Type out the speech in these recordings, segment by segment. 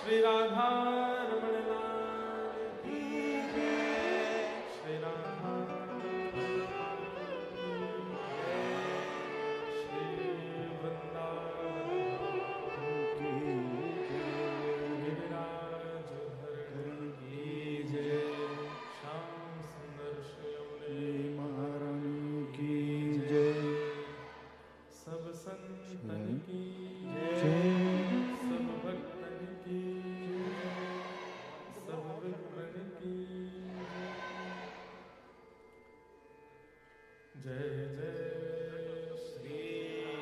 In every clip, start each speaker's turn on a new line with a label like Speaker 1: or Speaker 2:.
Speaker 1: श्री राधारमण लाल की जय। श्री राधारमण श्री वृंदावन की जय। गिरिराज धरण की जय। श्याम सुंदर श्री महारानी की जय। सब संतन की जय। सब भक्तन की जय। सब विप्रन की जय। जय श्री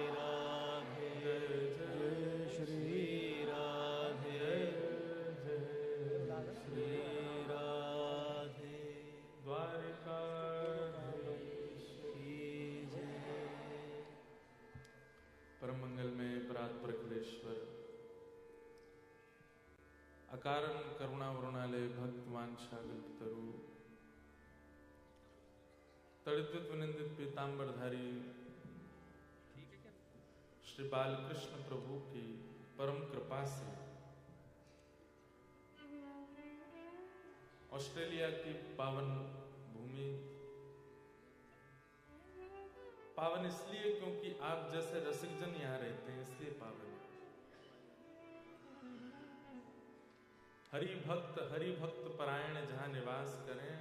Speaker 1: राधे। जय जय श्री राधे। जय जय श्री राधे। द्वारिकाधीश की जय। परम मंगल में परात्पर अखिलेश्वर अकारण करुणा वरुणालय भक्त वांछा कल्पतरु तड़ित विनिंदित पीतांबरधारी श्री बालकृष्ण प्रभु की परम कृपा से ऑस्ट्रेलिया की पावन भूमि पावन इसलिए क्योंकि आप जैसे रसिकजन यहाँ रहते हैं, इसलिए पावन है। हरि भक्त परायण जहां निवास करें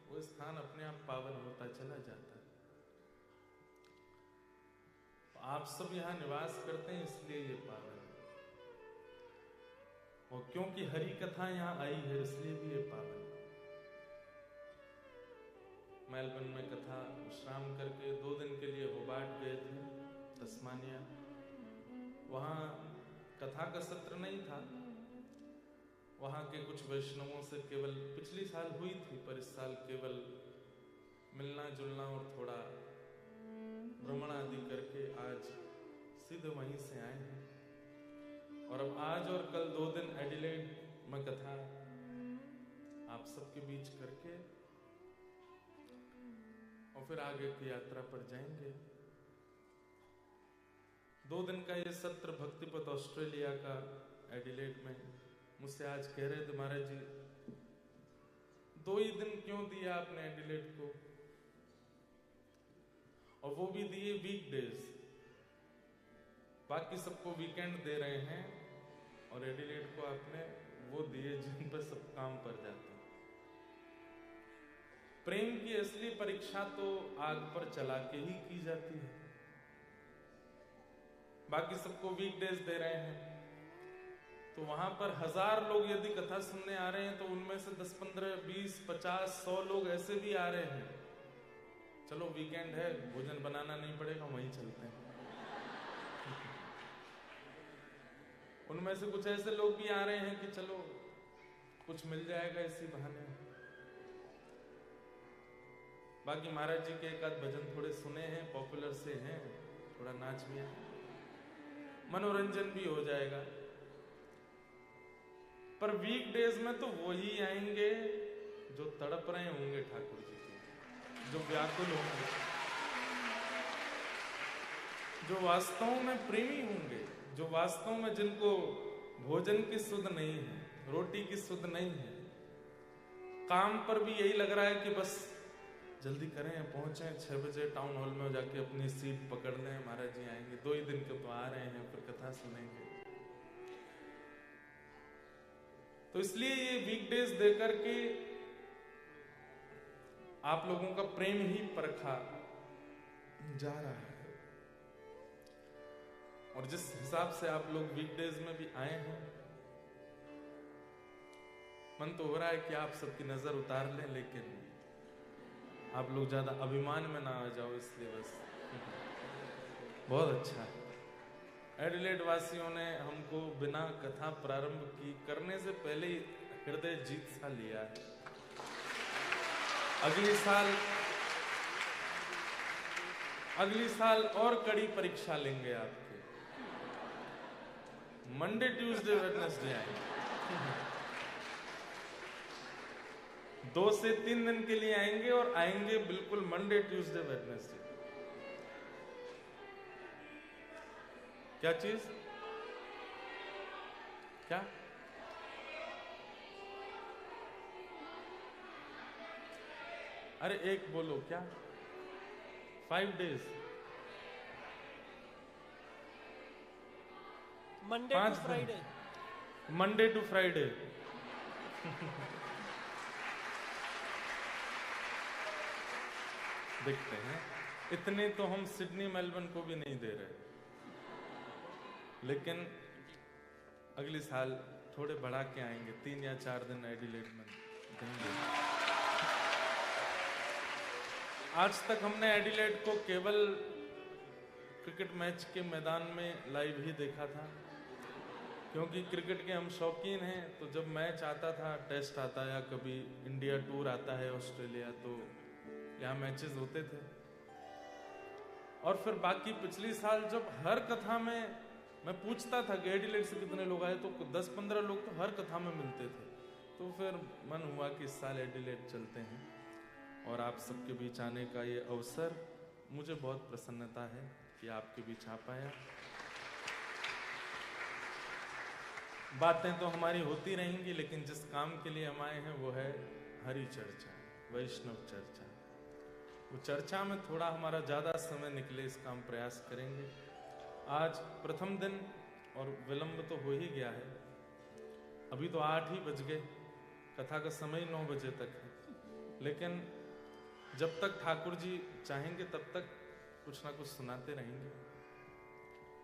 Speaker 1: वो स्थान अपने आप पावन होता चला जाता है। आप सब यहाँ निवास करते हैं इसलिए ये पावन है, और क्योंकि हरि कथा यहाँ आई है इसलिए भी ये पावन है। मेलबर्न में कथा विश्राम करके 2 दिन के लिए होबार्ट गए थे, तस्मानिया। वहां कथा का सत्र नहीं था। वहां के कुछ वैष्णवों से केवल पिछली साल हुई थी, पर इस साल केवल मिलना जुलना और थोड़ा भ्रमण आदि करके आज सीधे वहीं से आए हैं। और अब आज और कल 2 दिन एडिलेड में कथा आप सबके बीच करके और फिर आगे की यात्रा पर जाएंगे। 2 दिन का ये सत्र भक्तिपथ ऑस्ट्रेलिया का एडिलेड में मुझसे आज कह रहे थे, महाराज जी 2 ही दिन क्यों दिया आपने एडिलेड को, और वो भी दिए वीकडेज। बाकी सबको वीकेंड दे रहे हैं और एडिलेड को आपने वो दिए जिन पर सब काम पर जाते हैं। प्रेम की असली परीक्षा तो आग पर चला के ही की जाती है। बाकी सबको वीकडेज दे रहे हैं, तो वहां पर 1000 लोग यदि कथा सुनने आ रहे हैं तो उनमें से 10, 15, 20, 50, 100 लोग ऐसे भी आ रहे हैं, चलो वीकेंड है, भोजन बनाना नहीं पड़ेगा, वहीं चलते हैं। उनमें से कुछ ऐसे लोग भी आ रहे हैं कि चलो कुछ मिल जाएगा इसी बहाने। बाकी महाराज जी के एक आध भजन थोड़े सुने हैं, पॉपुलर से हैं, थोड़ा नाच भी है, मनोरंजन भी हो जाएगा। पर वीकडेज में तो वही आएंगे जो तड़प रहे होंगे ठाकुर जी के, जो व्याकुल होंगे, जो वास्तव में प्रेमी होंगे, जो वास्तव में जिनको भोजन की सुध नहीं है, रोटी की सुध नहीं है, काम पर भी यही लग रहा है कि बस जल्दी करें, पहुंचे 6 बजे टाउन हॉल में जाके अपनी सीट पकड़ लें, महाराज जी आएंगे, 2 ही दिन के तो आ रहे हैं, फिर कथा सुनेंगे। तो इसलिए ये वीकडेज देकर के आप लोगों का प्रेम ही परखा जा रहा है। और जिस हिसाब से आप लोग वीकडेज में भी आए हैं, मन तो हो रहा है कि आप सबकी नजर उतार लें, लेकिन आप लोग ज्यादा अभिमान में ना आ जाओ, इसलिए बस बहुत अच्छा है। एडिलेड वासियों ने हमको बिना कथा प्रारंभ की करने से पहले ही हृदय जीत सा लिया है। अगली साल और कड़ी परीक्षा लेंगे आपके। मंडे ट्यूसडे वेडनेसडे आएंगे। 2 से 3 दिन के लिए आएंगे, और आएंगे बिल्कुल मंडे ट्यूसडे वेडनेसडे। क्या चीज? क्या अरे एक बोलो क्या 5 days
Speaker 2: Monday to Friday
Speaker 1: Monday to Friday देखते हैं, इतने तो हम सिडनी मेलबर्न को भी नहीं दे रहे, लेकिन अगले साल थोड़े बढ़ा के आएंगे, 3 या 4 दिन एडिलेड में देंगे। आज तक हमने एडिलेड को केवल क्रिकेट मैच के मैदान में लाइव ही देखा था, क्योंकि क्रिकेट के हम शौकीन हैं। तो जब मैच आता था, टेस्ट आता या कभी इंडिया टूर आता है ऑस्ट्रेलिया, तो यहाँ मैचेस होते थे। और फिर बाकी पिछली साल जब हर कथा में मैं पूछता था कि एडिलेड से कितने लोग आए, तो 10-15 लोग तो हर कथा में मिलते थे। तो फिर मन हुआ कि इस साल एडिलेड चलते हैं और आप सबके बीच आने का ये अवसर, मुझे बहुत प्रसन्नता है कि आपके बीच आ पाया। बातें तो हमारी होती रहेंगी, लेकिन जिस काम के लिए हम आए हैं वो है हरि चर्चा, वैष्णव चर्चा। वो चर्चा में थोड़ा हमारा ज़्यादा समय निकले, इसका हम प्रयास करेंगे। आज प्रथम दिन और विलंब तो हो ही गया है, अभी तो 8 ही बज गए, कथा का समय 9 बजे तक है, लेकिन जब तक ठाकुर जी चाहेंगे तब तक कुछ ना कुछ सुनाते रहेंगे।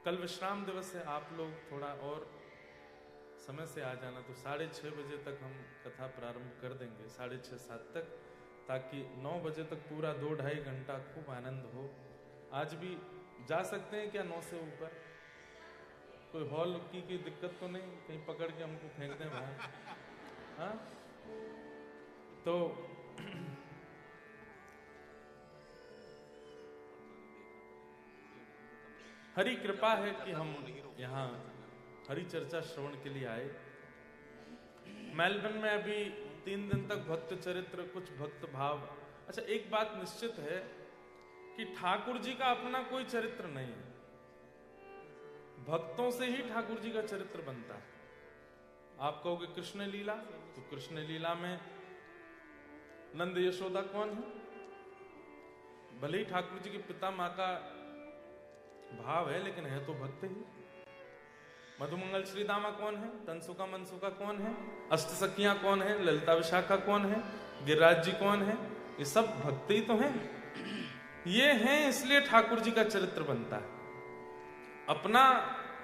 Speaker 1: कल विश्राम दिवस है, आप लोग थोड़ा और समय से आ जाना, तो 6:30 बजे तक हम कथा प्रारंभ कर देंगे, 6:30-7 तक, ताकि 9 बजे तक पूरा 2-2.5 घंटा खूब आनंद हो। आज भी जा सकते हैं क्या 9 से ऊपर? कोई हॉल की दिक्कत तो नहीं, कहीं पकड़ के हमको फेंक दें बाहर? हाँ, तो हरि कृपा है कि हम यहाँ हरि चर्चा श्रवण के लिए आए। मेलबर्न में अभी 3 दिन तक भक्त चरित्र, कुछ भक्त भाव। अच्छा, एक बात निश्चित है कि ठाकुर जी का अपना कोई चरित्र नहीं है, भक्तों से ही ठाकुर जी का चरित्र बनता है। आप कहोगे कृष्ण लीला, तो कृष्ण लीला में नंद यशोदा कौन है? भले ही ठाकुर जी के पिता माँ का भाव है, लेकिन है तो भक्त ही। मधुमंगल श्रीदामा कौन है? तंसुका मनसुका कौन है? अष्टसखियां कौन है? ललिता विशाखा कौन है? गिरिराज जी कौन है? ये सब भक्त ही तो हैं। ये हैं, इसलिए ठाकुर जी का चरित्र बनता है। अपना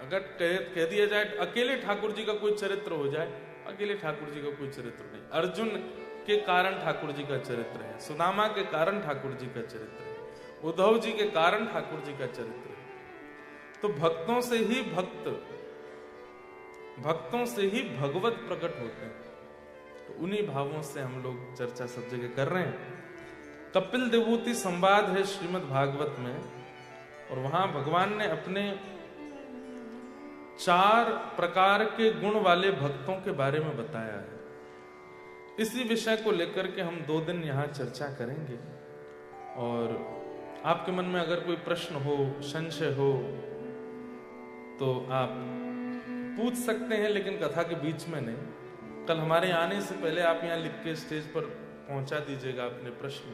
Speaker 1: अगर कह दिया जाए अकेले ठाकुर जी का कोई चरित्र हो जाए, अकेले ठाकुर जी का कोई चरित्र नहीं। अर्जुन के कारण ठाकुर जी का चरित्र है, सुदामा के कारण ठाकुर जी का चरित्र है, उद्धव जी के कारण ठाकुर जी का चरित्र है। तो भक्तों से ही भक्तों से ही भगवत प्रकट होते हैं। तो उन्हीं भावों से हम लोग चर्चा सब जगह कर रहे हैं। कपिल देवूति संवाद है श्रीमद् भागवत में, और वहां भगवान ने अपने 4 प्रकार के गुण वाले भक्तों के बारे में बताया है। इसी विषय को लेकर के हम 2 दिन यहां चर्चा करेंगे। और आपके मन में अगर कोई प्रश्न हो, संशय हो, तो आप पूछ सकते हैं, लेकिन कथा के बीच में नहीं। कल हमारे आने से पहले आप यहाँ लिख के स्टेज पर पहुंचा दीजिएगा अपने प्रश्न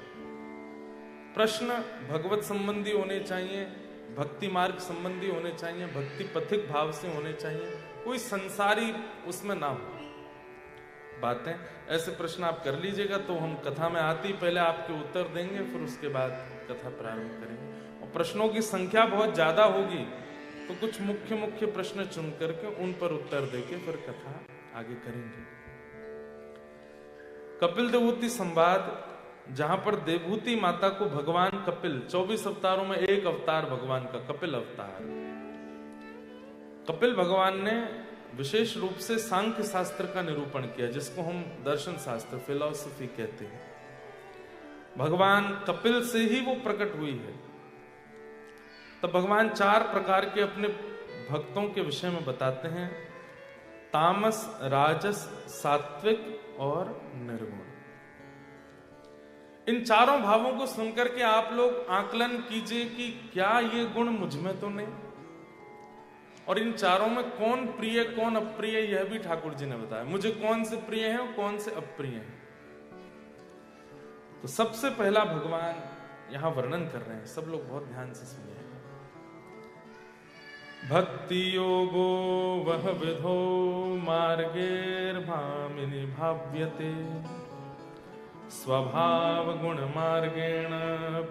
Speaker 1: भगवत संबंधी होने चाहिए, भक्ति मार्ग संबंधी होने चाहिए, भक्ति पथिक भाव से होने चाहिए, कोई संसारी उसमें ना हो बातें। ऐसे प्रश्न आप कर लीजिएगा, तो हम कथा में आते ही पहले आपके उत्तर देंगे, फिर उसके बाद कथा प्रारंभ करेंगे। और प्रश्नों की संख्या बहुत ज्यादा होगी, तो कुछ मुख्य प्रश्न चुन करके उन पर उत्तर देके फिर कथा आगे करेंगे। कपिल देवूति संवाद, जहां पर देवभूति माता को भगवान कपिल, 24 अवतारों में एक अवतार भगवान का कपिल अवतार, कपिल भगवान ने विशेष रूप से सांख्य शास्त्र का निरूपण किया, जिसको हम दर्शन शास्त्र, फिलॉसफी कहते हैं। भगवान कपिल से ही वो प्रकट हुई है। तब भगवान 4 प्रकार के अपने भक्तों के विषय में बताते हैं, तामस, राजस, सात्विक और निर्गुण। इन चारों भावों को सुनकर के आप लोग आकलन कीजिए कि क्या ये गुण मुझ में तो नहीं, और इन चारों में कौन प्रिय कौन अप्रिय, यह भी ठाकुर जी ने बताया। मुझे कौन से प्रिय है और कौन से अप्रिय है। तो सबसे पहला भगवान यहां वर्णन कर रहे हैं, सब लोग बहुत ध्यान से सुनिए। भक्ति योगो वह विधो मार्गेर्भामिनि भाव्यते स्वभाव गुण मार्गेण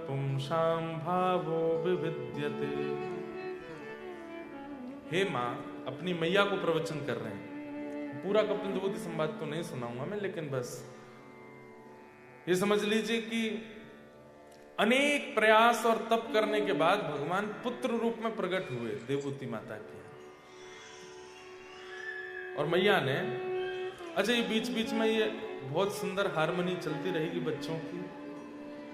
Speaker 1: पुंसां भावो विविद्यते। हे मां, अपनी मैया को प्रवचन कर रहे हैं। पूरा कपिल विभूति संवाद तो नहीं सुनाऊंगा मैं, लेकिन बस ये समझ लीजिए कि अनेक प्रयास और तप करने के बाद भगवान पुत्र रूप में प्रकट हुए देवभूति माता के। और मैया ने, अच्छा ये बीच बीच में ये बहुत सुंदर हारमोनी चलती रहेगी बच्चों की,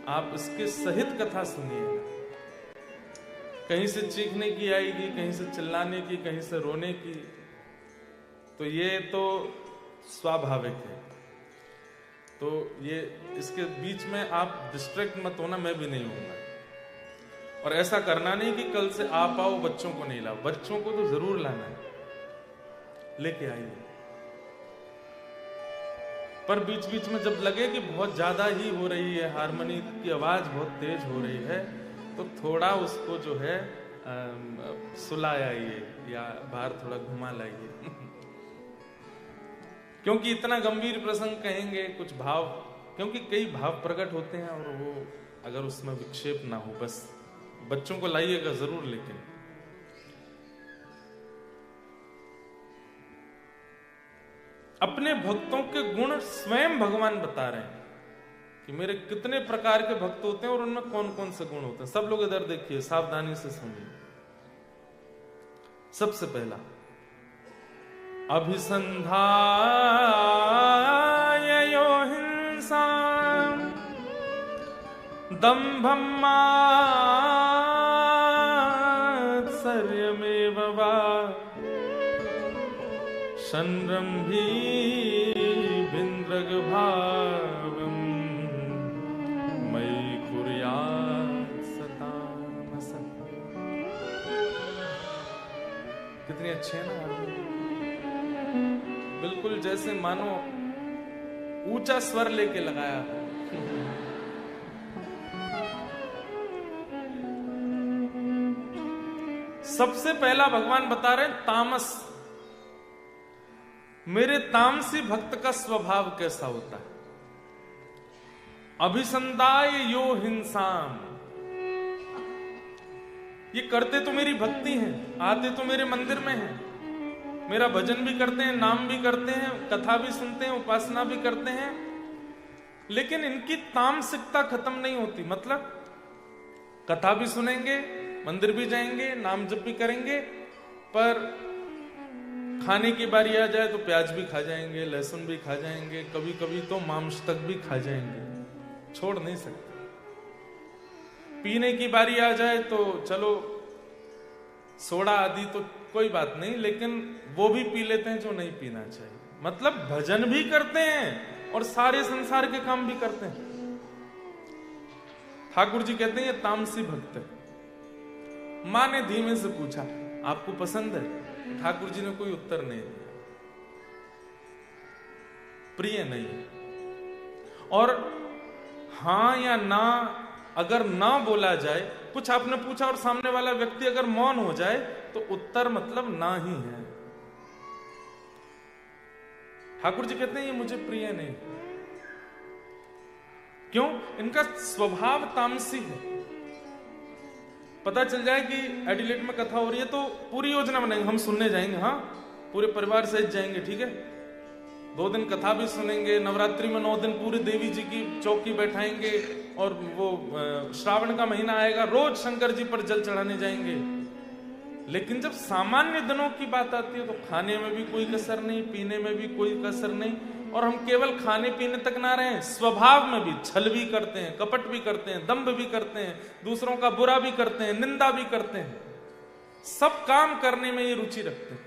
Speaker 1: आप इसके सहित कथा सुनिएगा। कहीं से चीखने की आएगी, कहीं से चिल्लाने की, कहीं से रोने की, तो ये तो स्वाभाविक है। तो ये इसके बीच में आप डिस्ट्रैक्ट मत होना, मैं भी नहीं होऊंगा। और ऐसा करना नहीं कि कल से आप आओ बच्चों को नहीं लाओ, बच्चों को तो जरूर लाना है, लेके आइए। पर बीच बीच में जब लगे कि बहुत ज्यादा ही हो रही है, हारमोनी की आवाज बहुत तेज हो रही है, तो थोड़ा उसको जो है सुला आइए या बाहर थोड़ा घुमा लाइए। क्योंकि इतना गंभीर प्रसंग कहेंगे, कुछ भाव, क्योंकि कई भाव प्रकट होते हैं और वो अगर उसमें विक्षेप ना हो, बस बच्चों को लाइएगा जरूर। लेकिन अपने भक्तों के गुण स्वयं भगवान बता रहे हैं कि मेरे कितने प्रकार के भक्त होते हैं और उनमें कौन कौन से गुण होते हैं। सब लोग इधर देखिए, सावधानी से सुनिए। सबसे पहला, अभिसंधाय यो हिंसा दंभं मात्सर्यमेव वा संरम्भीभिन्द्रगभावं मयि कुर्यात् सतामसः। कितनी अच्छी है ना, बिल्कुल जैसे मानो ऊंचा स्वर लेके लगाया। सबसे पहला भगवान बता रहे हैं तामस, मेरे तामसी भक्त का स्वभाव कैसा होता है। अभिसंदाय यो हिंसाम, ये करते तो मेरी भक्ति है, आते तो मेरे मंदिर में हैं, मेरा भजन भी करते हैं, नाम भी करते हैं, कथा भी सुनते हैं, उपासना भी करते हैं, लेकिन इनकी तामसिकता खत्म नहीं होती। मतलब कथा भी सुनेंगे, मंदिर भी जाएंगे, नाम जप भी करेंगे, पर खाने की बारी आ जाए तो प्याज भी खा जाएंगे, लहसुन भी खा जाएंगे, कभी कभी तो मांस तक भी खा जाएंगे, छोड़ नहीं सकते। पीने की बारी आ जाए तो चलो सोडा आदि तो कोई बात नहीं, लेकिन वो भी पी लेते हैं जो नहीं पीना चाहिए। मतलब भजन भी करते हैं और सारे संसार के काम भी करते हैं। ठाकुर जी कहते हैं ये तामसी भक्त है। मां ने धीमे से पूछा, आपको पसंद है? ठाकुर जी ने कोई उत्तर नहीं दिया, प्रिय नहीं है। और हां या ना अगर ना बोला जाए, कुछ आपने पूछा और सामने वाला व्यक्ति अगर मौन हो जाए तो उत्तर मतलब ना ही है। ठाकुर जी कहते हैं ये मुझे प्रिय नहीं। क्यों? इनका स्वभाव तामसी है। पता चल जाए कि एडिलेट में कथा हो रही है तो पूरी योजना बनाएंगे, हम सुनने जाएंगे, हाँ पूरे परिवार सहित जाएंगे, ठीक है, 2 दिन कथा भी सुनेंगे, नवरात्रि में 9 दिन पूरी देवी जी की चौकी बैठाएंगे, और वो श्रावण का महीना आएगा रोज शंकर जी पर जल चढ़ाने जाएंगे। लेकिन जब सामान्य दिनों की बात आती है तो खाने में भी कोई कसर नहीं, पीने में भी कोई कसर नहीं, और हम केवल खाने पीने तक ना रहे, स्वभाव में भी छल भी करते हैं, कपट भी करते हैं, दंभ भी करते हैं, दूसरों का बुरा भी करते हैं, निंदा भी करते हैं, सब काम करने में ये रुचि रखते हैं।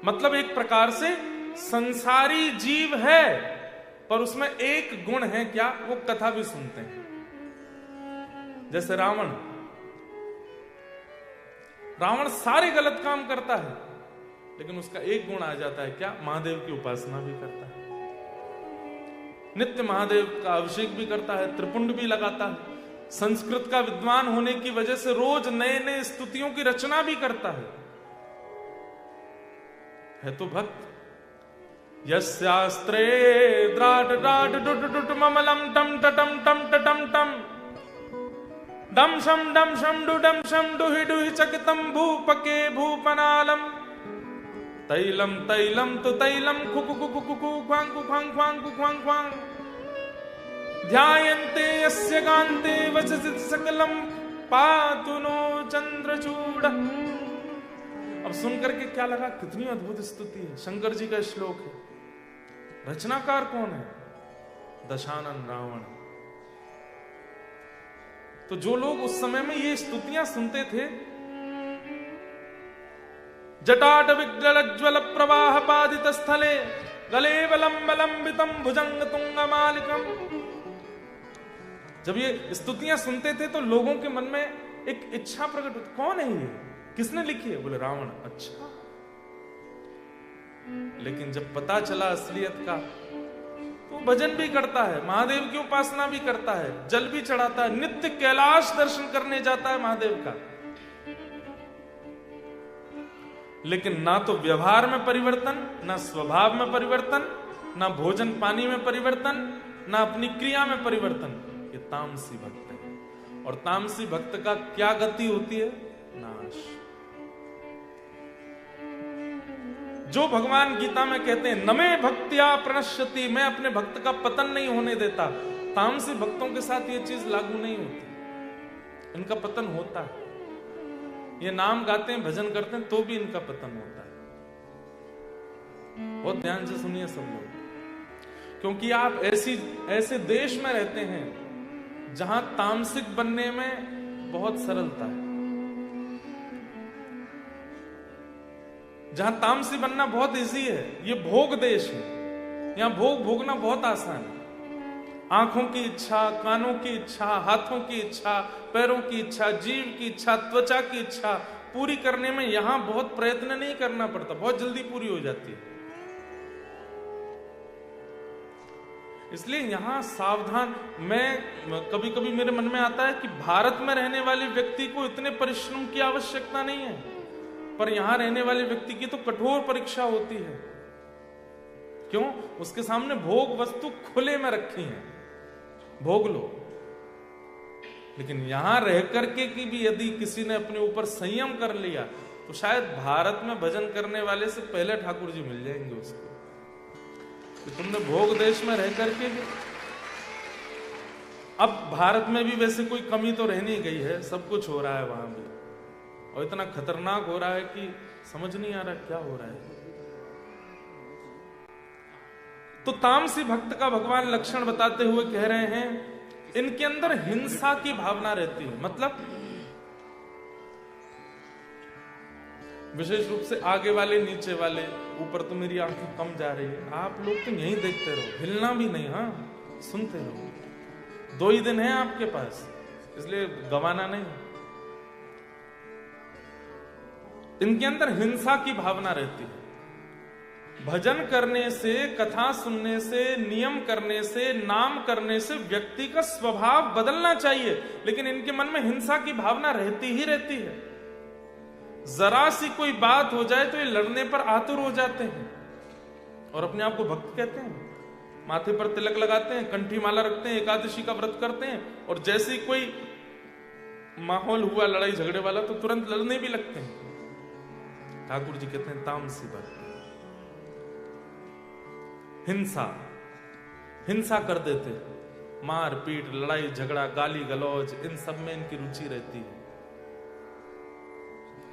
Speaker 1: मतलब एक प्रकार से संसारी जीव है, पर उसमें एक गुण है, क्या? वो कथा भी सुनते हैं। जैसे रावण सारे गलत काम करता है, लेकिन उसका एक गुण आ जाता है, क्या? महादेव की उपासना भी करता है। नित्य महादेव का अभिषेक भी करता है, त्रिपुंड भी लगाता है, संस्कृत का विद्वान होने की वजह से रोज नए नए स्तुतियों की रचना भी करता है तो भक्त। यस्यास्त्रे द्राट द्राट डुट डुट ममलम टम टटम टम टटम टम डम शम डुडम शम डुहि डुहि चकितम भूपके भूपनालम तैलम तैलम तु तैलम खुकु खुकु खुकु ख्वांग खुखांग ख्वांग खुखांग ख्वांग ध्यायन्ते यस्य गान्ते वचसित सकलम पातु नो चंद्रचूड़। अब सुन करके क्या लगा, कितनी अद्भुत स्तुति है, शंकर जी का श्लोक है। रचनाकार कौन है? दशानन रावण। तो जो लोग उस समय में ये स्तुतियां सुनते थे, जटाट विज्वल प्रवाह पादित स्थले गले वलंबितम भुजंग तुंगमालिकम, जब ये स्तुतियां सुनते थे तो लोगों के मन में एक इच्छा प्रकट होती, कौन है ये, किसने लिखी है? बोले रावण। अच्छा, लेकिन जब पता चला असलियत का तो भजन भी करता है, महादेव की उपासना भी करता है, जल भी चढ़ाता है, नित्य कैलाश दर्शन करने जाता है महादेव का। लेकिन ना तो व्यवहार में परिवर्तन, ना स्वभाव में परिवर्तन, ना भोजन पानी में परिवर्तन, ना अपनी क्रिया में परिवर्तन। ये तामसी भक्त है। और तामसी भक्त का क्या गति होती है? नाश। जो भगवान गीता में कहते हैं नमे भक्त्या प्रणश्यति, मैं अपने भक्त का पतन नहीं होने देता, तामसी भक्तों के साथ ये चीज लागू नहीं होती, इनका पतन होता है। ये नाम गाते हैं, भजन करते हैं, तो भी इनका पतन होता है। बहुत ध्यान से सुनिए सब लोग, क्योंकि आप ऐसे देश में रहते हैं जहां तामसिक बनने में बहुत सरलता है, जहां तामसी बनना बहुत इजी है। ये भोग देश है, यहां भोग भोगना बहुत आसान है। आंखों की इच्छा, कानों की इच्छा, हाथों की इच्छा, पैरों की इच्छा, जीव की इच्छा, त्वचा की इच्छा पूरी करने में यहां बहुत प्रयत्न नहीं करना पड़ता, बहुत जल्दी पूरी हो जाती है। इसलिए यहां सावधान। मैं कभी कभी मेरे मन में आता है कि भारत में रहने वाले व्यक्ति को इतने परिश्रम की आवश्यकता नहीं है, पर यहां रहने वाले व्यक्ति की तो कठोर परीक्षा होती है। क्यों? उसके सामने भोग वस्तु खुले में रखी है, भोग लो। लेकिन यहां रह करके कि भी यदि किसी ने अपने ऊपर संयम कर लिया तो शायद भारत में भजन करने वाले से पहले ठाकुर जी मिल जाएंगे उसको। तो तुमने भोग देश में रह करके भी, अब भारत में भी वैसे कोई कमी तो रह नहीं गई है, सब कुछ हो रहा है वहां भी, और इतना खतरनाक हो रहा है कि समझ नहीं आ रहा क्या हो रहा है। तो तामसी भक्त का भगवान लक्षण बताते हुए कह रहे हैं, इनके अंदर हिंसा की भावना रहती है। मतलब विशेष रूप से आगे वाले नीचे वाले, ऊपर तो मेरी आंखें कम जा रही है, आप लोग तो यहीं देखते रहो, हिलना भी नहीं, हाँ सुनते रहो। 2 ही दिन है आपके पास, इसलिए गवाना नहीं। इनके अंदर हिंसा की भावना रहती है। भजन करने से, कथा सुनने से, नियम करने से, नाम करने से व्यक्ति का स्वभाव बदलना चाहिए, लेकिन इनके मन में हिंसा की भावना रहती ही रहती है। जरा सी कोई बात हो जाए तो ये लड़ने पर आतुर हो जाते हैं और अपने आप को भक्त कहते हैं। माथे पर तिलक लगाते हैं, कंठी माला रखते हैं, एकादशी का व्रत करते हैं, और जैसे ही कोई माहौल हुआ लड़ाई झगड़े वाला तो तुरंत लड़ने भी लगते हैं। ठाकुर जी कहते हैं तामसी भक्त। हिंसा कर देते, मार पीट, लड़ाई झगड़ा, गाली गलौज, इन सब में इनकी रुचि रहती है।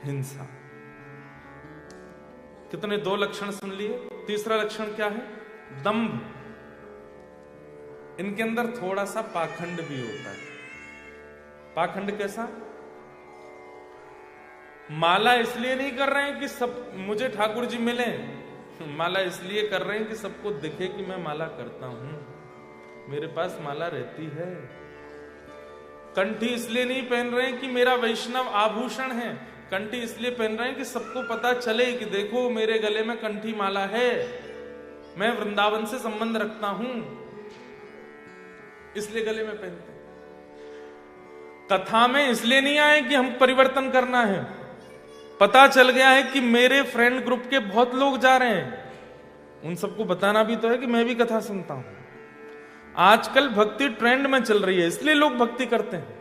Speaker 1: हिंसा। कितने 2 लक्षण सुन लिए। तीसरा लक्षण क्या है? दंभ। इनके अंदर थोड़ा सा पाखंड भी होता है। पाखंड कैसा? माला इसलिए नहीं कर रहे हैं कि सब मुझे ठाकुर जी मिले, माला इसलिए कर रहे हैं कि सबको दिखे कि मैं माला करता हूं, मेरे पास माला रहती है। कंठी इसलिए नहीं पहन रहे हैं कि मेरा वैष्णव आभूषण है, कंठी इसलिए पहन रहे हैं कि सबको पता चले कि देखो मेरे गले में कंठी माला है, मैं वृंदावन से संबंध रखता हूं। इसलिए गले में पहनते हैं। कथा में इसलिए नहीं आए कि हम परिवर्तन करना है। पता चल गया है कि मेरे फ्रेंड ग्रुप के बहुत लोग जा रहे हैं, उन सबको बताना भी तो है कि मैं भी कथा सुनता हूं। आजकल भक्ति ट्रेंड में चल रही है, इसलिए लोग भक्ति करते हैं,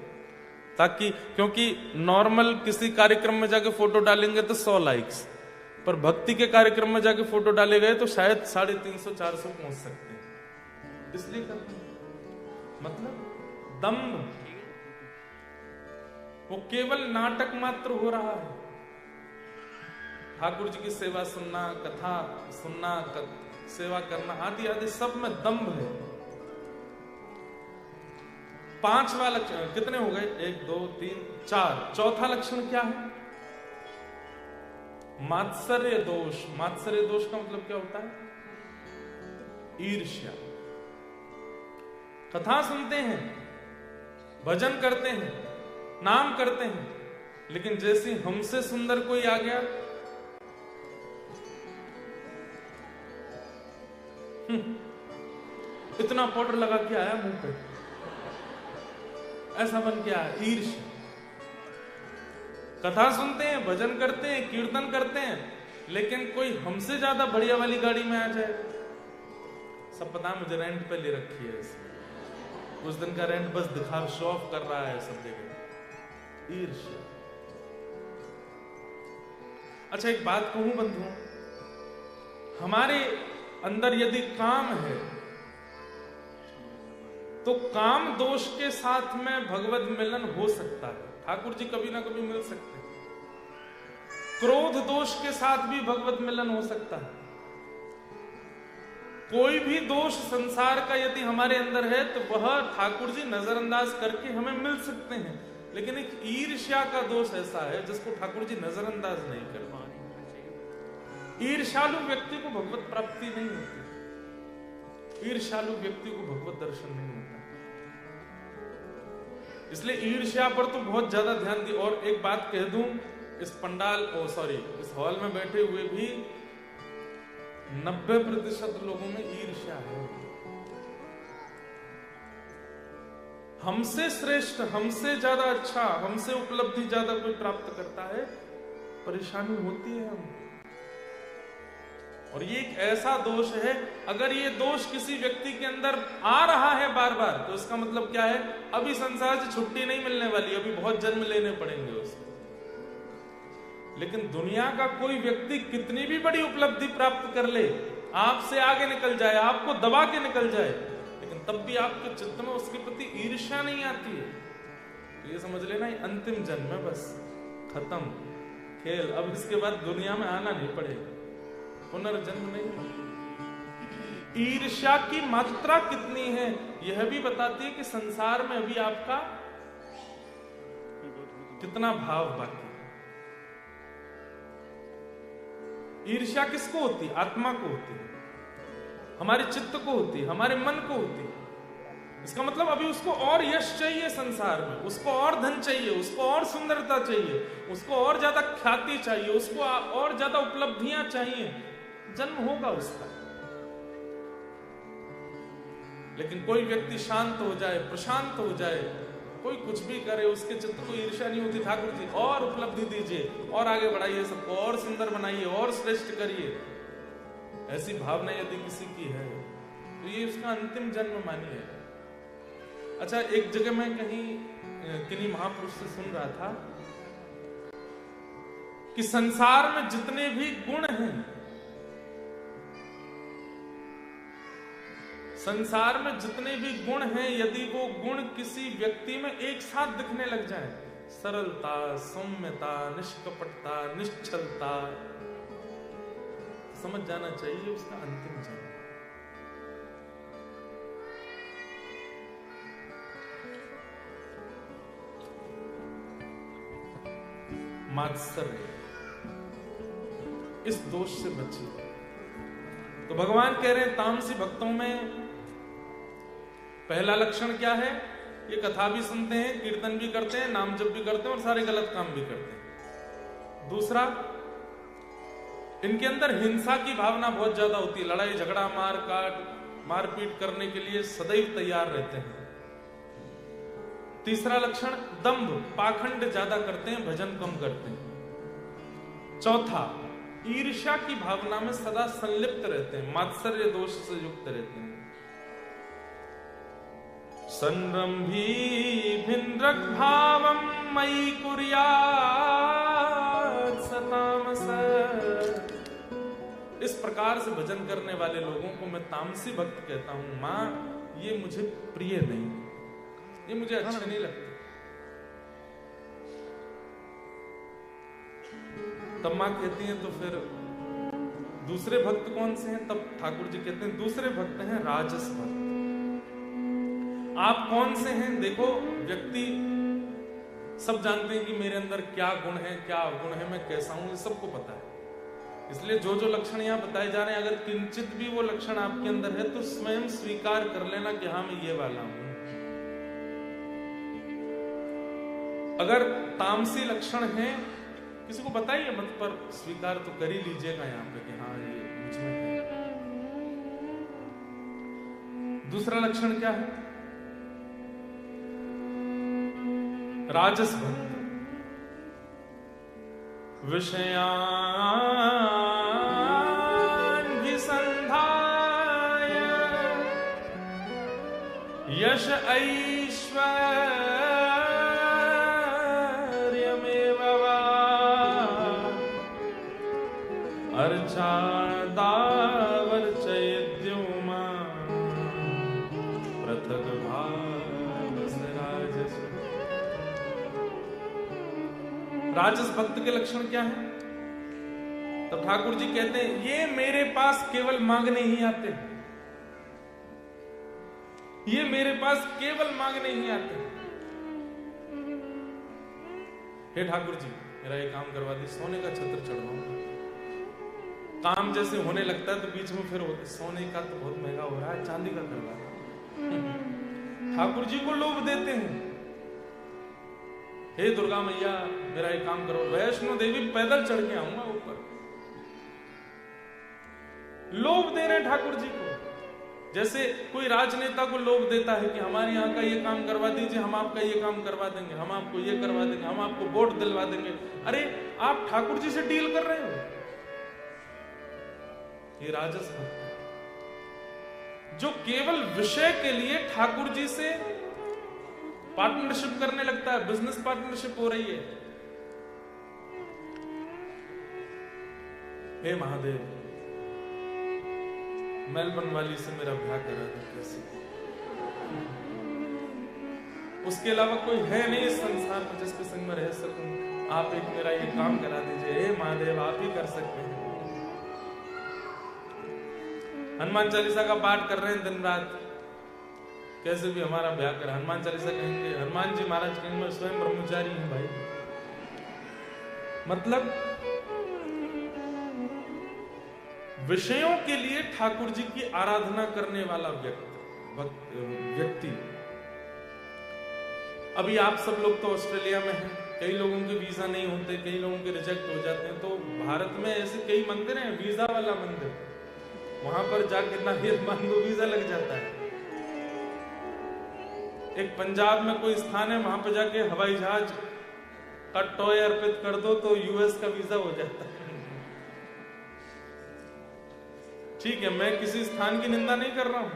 Speaker 1: ताकि क्योंकि नॉर्मल किसी कार्यक्रम में जाके फोटो डालेंगे तो 100 लाइक्स, पर भक्ति के कार्यक्रम में जाके फोटो डाले गए तो शायद 350-400 पहुंच सकते हैं, इसलिए करते हैं। मतलब दम्भ, वो केवल नाटक मात्र हो रहा है। ठाकुर जी की सेवा सुनना, कथा सुनना, सेवा करना आदि आदि सब में दम्भ है। 5वां लक्षण कितने हो गए? 1 2 3 4। चौथा लक्षण क्या है? मात्सर्य दोष। मात्सर्य दोष का मतलब क्या होता है? ईर्ष्या। कथा सुनते हैं, भजन करते हैं, नाम करते हैं, लेकिन जैसे हमसे सुंदर कोई आ गया, इतना पाउडर लगा के आया मुंह पे, ऐसा बन के आया, ईर्ष्या। कथा सुनते हैं, भजन करते हैं, कीर्तन करते हैं, लेकिन कोई हमसे ज्यादा बढ़िया वाली गाड़ी में आ जाए, सब पता मुझे रेंट पे ले रखी है, उस दिन का रेंट बस दिखा, शो ऑफ कर रहा है सब जगह, ईर्ष्या। अच्छा एक बात कहूं बंधुओं, हमारे अंदर यदि काम है तो काम दोष के साथ में भगवत मिलन हो सकता है। ठाकुर जी कभी ना कभी मिल सकते हैं। क्रोध दोष के साथ भी भगवत मिलन हो सकता है। कोई भी दोष संसार का यदि हमारे अंदर है तो वह ठाकुर जी नजरअंदाज करके हमें मिल सकते हैं, लेकिन एक ईर्ष्या का दोष ऐसा है जिसको ठाकुर जी नजरअंदाज नहीं कर पाए। ईर्ष्यालु व्यक्ति को भगवत प्राप्ति नहीं होती, ईर्ष्यालु व्यक्ति को भगवत दर्शन नहीं होता। इसलिए ईर्ष्या पर तो बहुत ज्यादा ध्यान दी। और एक बात कह दूं, इस पंडाल इस हॉल में बैठे हुए भी 90% लोगों में ईर्ष्या है। हमसे श्रेष्ठ, हमसे ज्यादा अच्छा, हमसे उपलब्धि ज्यादा कोई प्राप्त करता है, परेशानी होती है हमको। और ये एक ऐसा दोष है, अगर ये दोष किसी व्यक्ति के अंदर आ रहा है बार बार, तो इसका मतलब क्या है? अभी संसार से छुट्टी नहीं मिलने वाली, अभी बहुत जन्म लेने पड़ेंगे उसको। लेकिन दुनिया का कोई व्यक्ति कितनी भी बड़ी उपलब्धि प्राप्त कर ले, आपसे आगे निकल जाए, आपको दबा के निकल जाए, लेकिन तब भी आपके चित्त में उसके प्रति ईर्ष्या नहीं आती है, तो ये समझ लेना ये अंतिम जन्म है, बस खत्म खेल। अब इसके बाद दुनिया में आना नहीं पड़ेगा, पुनर्जन्म नहीं। ईर्ष्या की मात्रा कितनी है यह भी बताती है कि संसार में अभी आपका कितना भाव बाकी है। ईर्ष्या किसको होती है? आत्मा को होती है, हमारे चित्त को होती है, हमारे मन को होती है। इसका मतलब अभी उसको और यश चाहिए संसार में, उसको और धन चाहिए, उसको और सुंदरता चाहिए, उसको और ज्यादा ख्याति चाहिए, उसको और ज्यादा उपलब्धियां चाहिए, जन्म होगा उसका। लेकिन कोई व्यक्ति शांत हो जाए, प्रशांत हो जाए, कोई कुछ भी करे, उसके चित्त को ईर्ष्या नहीं होती। ठाकुर जी और उपलब्धि दीजिए, और आगे बढ़ाइए, सबको और सुंदर बनाइए, और श्रेष्ठ करिए, ऐसी भावना यदि किसी की है तो ये उसका अंतिम जन्म मानिए। अच्छा एक जगह मैं कहीं किन्हीं महापुरुष से सुन रहा था कि संसार में जितने भी गुण हैं, संसार में जितने भी गुण हैं, यदि वो गुण किसी व्यक्ति में एक साथ दिखने लग जाए, सरलता, सौम्यता, निष्कपटता, निश्चलता, समझ जाना चाहिए उसका अंतिम जन्म। मात्सर्य, इस दोष से बचिए। तो भगवान कह रहे हैं तामसी भक्तों में पहला लक्षण क्या है? ये कथा भी सुनते हैं, कीर्तन भी करते हैं, नाम जप भी करते हैं और सारे गलत काम भी करते हैं। दूसरा, इनके अंदर हिंसा की भावना बहुत ज्यादा होती है, लड़ाई झगड़ा, मारपीट करने के लिए सदैव तैयार रहते हैं। तीसरा लक्षण दंभ, पाखंड ज्यादा करते हैं, भजन कम करते हैं। चौथा, ईर्ष्या की भावना में सदा संलिप्त रहते हैं, मात्सर्य दोष से युक्त रहते हैं। संरंभी भिन्द्रक भावम मयि कुर्यात् सतामस। इस प्रकार से भजन करने वाले लोगों को मैं तामसी भक्त कहता हूं। मां, ये मुझे प्रिय नहीं, ये मुझे अच्छे नहीं लगते। तब मां कहती हैं तो फिर दूसरे भक्त कौन से हैं? तब ठाकुर जी कहते हैं दूसरे भक्त हैं राजस भक्त। आप कौन से हैं? देखो, व्यक्ति सब जानते हैं कि मेरे अंदर क्या गुण है, क्या अवगुण है, मैं कैसा हूं, ये सबको पता है। इसलिए जो जो लक्षण यहां बताए जा रहे हैं, अगर किंचित भी वो लक्षण आपके अंदर है तो स्वयं स्वीकार कर लेना कि हाँ, मैं ये वाला हूं। अगर तामसी लक्षण है, किसी को बताइए मत, पर स्वीकार तो कर ही लीजिएगा यहाँ पे कि हाँ, ये मुझ में है। दूसरा लक्षण क्या है? राजस भक्त। विषयान् विसंधाय यश ऐश्वर्यमेव वा अर्चादावर्चयद्युमा पृथक भावस राजस। राजस भक्त के लक्षण क्या है? तब ठाकुर जी कहते हैं ये मेरे पास केवल मांगने ही आते हैं, ये मेरे पास केवल मांगने ही आते हैं। हे ठाकुर जी, मेरा ये काम करवा दी, सोने का छत्र चढ़वाऊंगा। काम जैसे होने लगता है तो बीच में फिर होता, सोने का तो बहुत महंगा हो रहा है, चांदी का करवा। ठाकुर जी को लोभ देते हैं, हे दुर्गा मैया मेरा ये काम करो। वैष्णो देवी पैदल चढ़ के आऊंगा ऊपर। लोभ दे रहे ठाकुर जी को। जैसे कोई राजनेता को लोभ देता है कि हमारे यहाँ का ये काम करवा दीजिए, हम आपका ये काम करवा देंगे, हम आपको ये करवा देंगे, हम आपको वोट दिलवा देंगे। अरे आप ठाकुर जी से डील कर रहे हो। ये राजस भक्त है जो केवल विषय के लिए ठाकुर जी से पार्टनरशिप करने लगता है, बिजनेस पार्टनरशिप हो रही है। हे महादेव, मेलबर्न वाली से मेरा ब्याह करा था, कैसे? उसके अलावा कोई है नहीं इस संसार में जिसके संग में रह सकूं। आप एक मेरा ये काम करा दीजिए। हे महादेव, आप ही कर सकते हैं। हनुमान चालीसा का पाठ कर रहे हैं दिन रात, कैसे भी हमारा ब्याह कर। हनुमान चालीसा कहेंगे, हनुमान जी महाराज कहेंगे मैं स्वयं ब्रह्मचारी हूं भाई। मतलब विषयों के लिए ठाकुर जी की आराधना करने वाला व्यक्ति। अभी आप सब लोग तो ऑस्ट्रेलिया में हैं, कई लोगों के वीजा नहीं होते, कई लोगों के रिजेक्ट हो जाते हैं। तो भारत में ऐसे कई मंदिर हैं, वीजा वाला मंदिर, वहां पर जाके नारियल मान दो, वीजा लग जाता है। एक पंजाब में कोई स्थान है, वहां पर जाके हवाई जहाज का टॉय अर्पित कर दो तो यूएस का वीजा हो जाता है। ठीक है, मैं किसी स्थान की निंदा नहीं कर रहा हूं,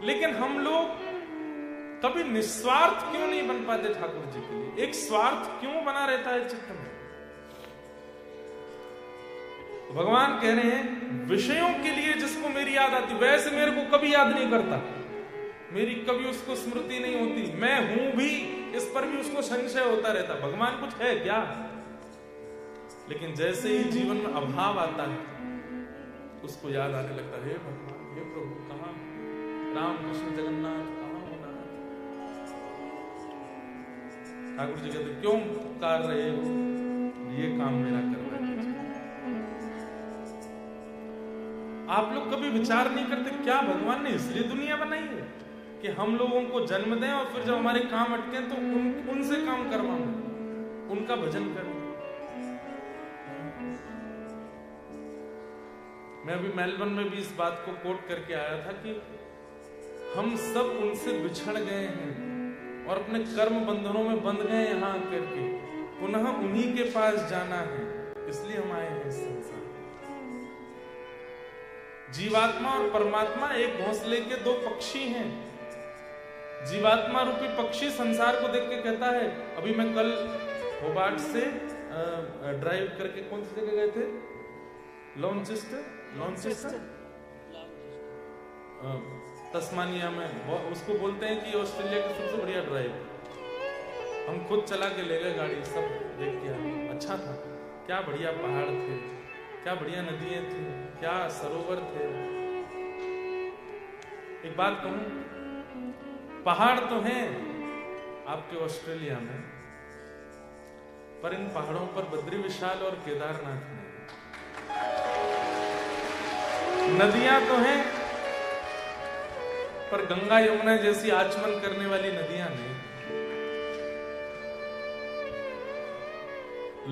Speaker 1: लेकिन हम लोग कभी निस्वार्थ क्यों नहीं बन पाते ठाकुर जी के लिए? एक स्वार्थ क्यों बना रहता है चित्त में? तो भगवान कह रहे हैं विषयों के लिए जिसको मेरी याद आती, वैसे मेरे को कभी याद नहीं करता, मेरी कभी उसको स्मृति नहीं होती, मैं हूं भी इस पर भी उसको संशय होता रहता, भगवान कुछ है क्या? लेकिन जैसे ही जीवन में अभाव आता है उसको याद आने लगता है, हे भगवान, हे प्रभु, कहां राम कृष्ण जगन्नाथ, कहां होना? ठाकुर जी कहते क्यों पुकार रहे हो, ये काम मेरा करवा दीजिए। आप लोग कभी विचार नहीं करते क्या भगवान ने इसलिए दुनिया बनाई है कि हम लोगों को जन्म दें और फिर जब हमारे काम अटके तो उनसे काम करवाऊं, उनका भजन करूं। मैं अभी मेलबर्न में भी इस बात को कोट करके आया था कि हम सब उनसे बिछड़ गए हैं और अपने कर्म बंधनों में बंध गए यहाँ आकर के। पुनः उन्हीं के पास जाना है, इसलिए हम आए हैं इस संसार। जीवात्मा और परमात्मा एक घोंसले के दो पक्षी हैं। जीवात्मा रूपी पक्षी संसार को देख के कहता है, अभी मैं कल होबार्ट से ड्राइव करके कौन सी जगह गए थे, लॉन्चेस्टर तस्मानिया में, उसको बोलते हैं कि ऑस्ट्रेलिया की सबसे बढ़िया ड्राइव। हम खुद चला के ले गए गाड़ी, सब देख के आए, अच्छा था। क्या बढ़िया पहाड़ थे, क्या बढ़िया नदियां थी, क्या सरोवर थे। एक बात कहूं, पहाड़ तो हैं आपके ऑस्ट्रेलिया में, पर इन पहाड़ों पर बद्री विशाल और केदारनाथ नहीं। नदियां तो हैं, पर गंगा यमुना जैसी आचमन करने वाली नदियां नहीं।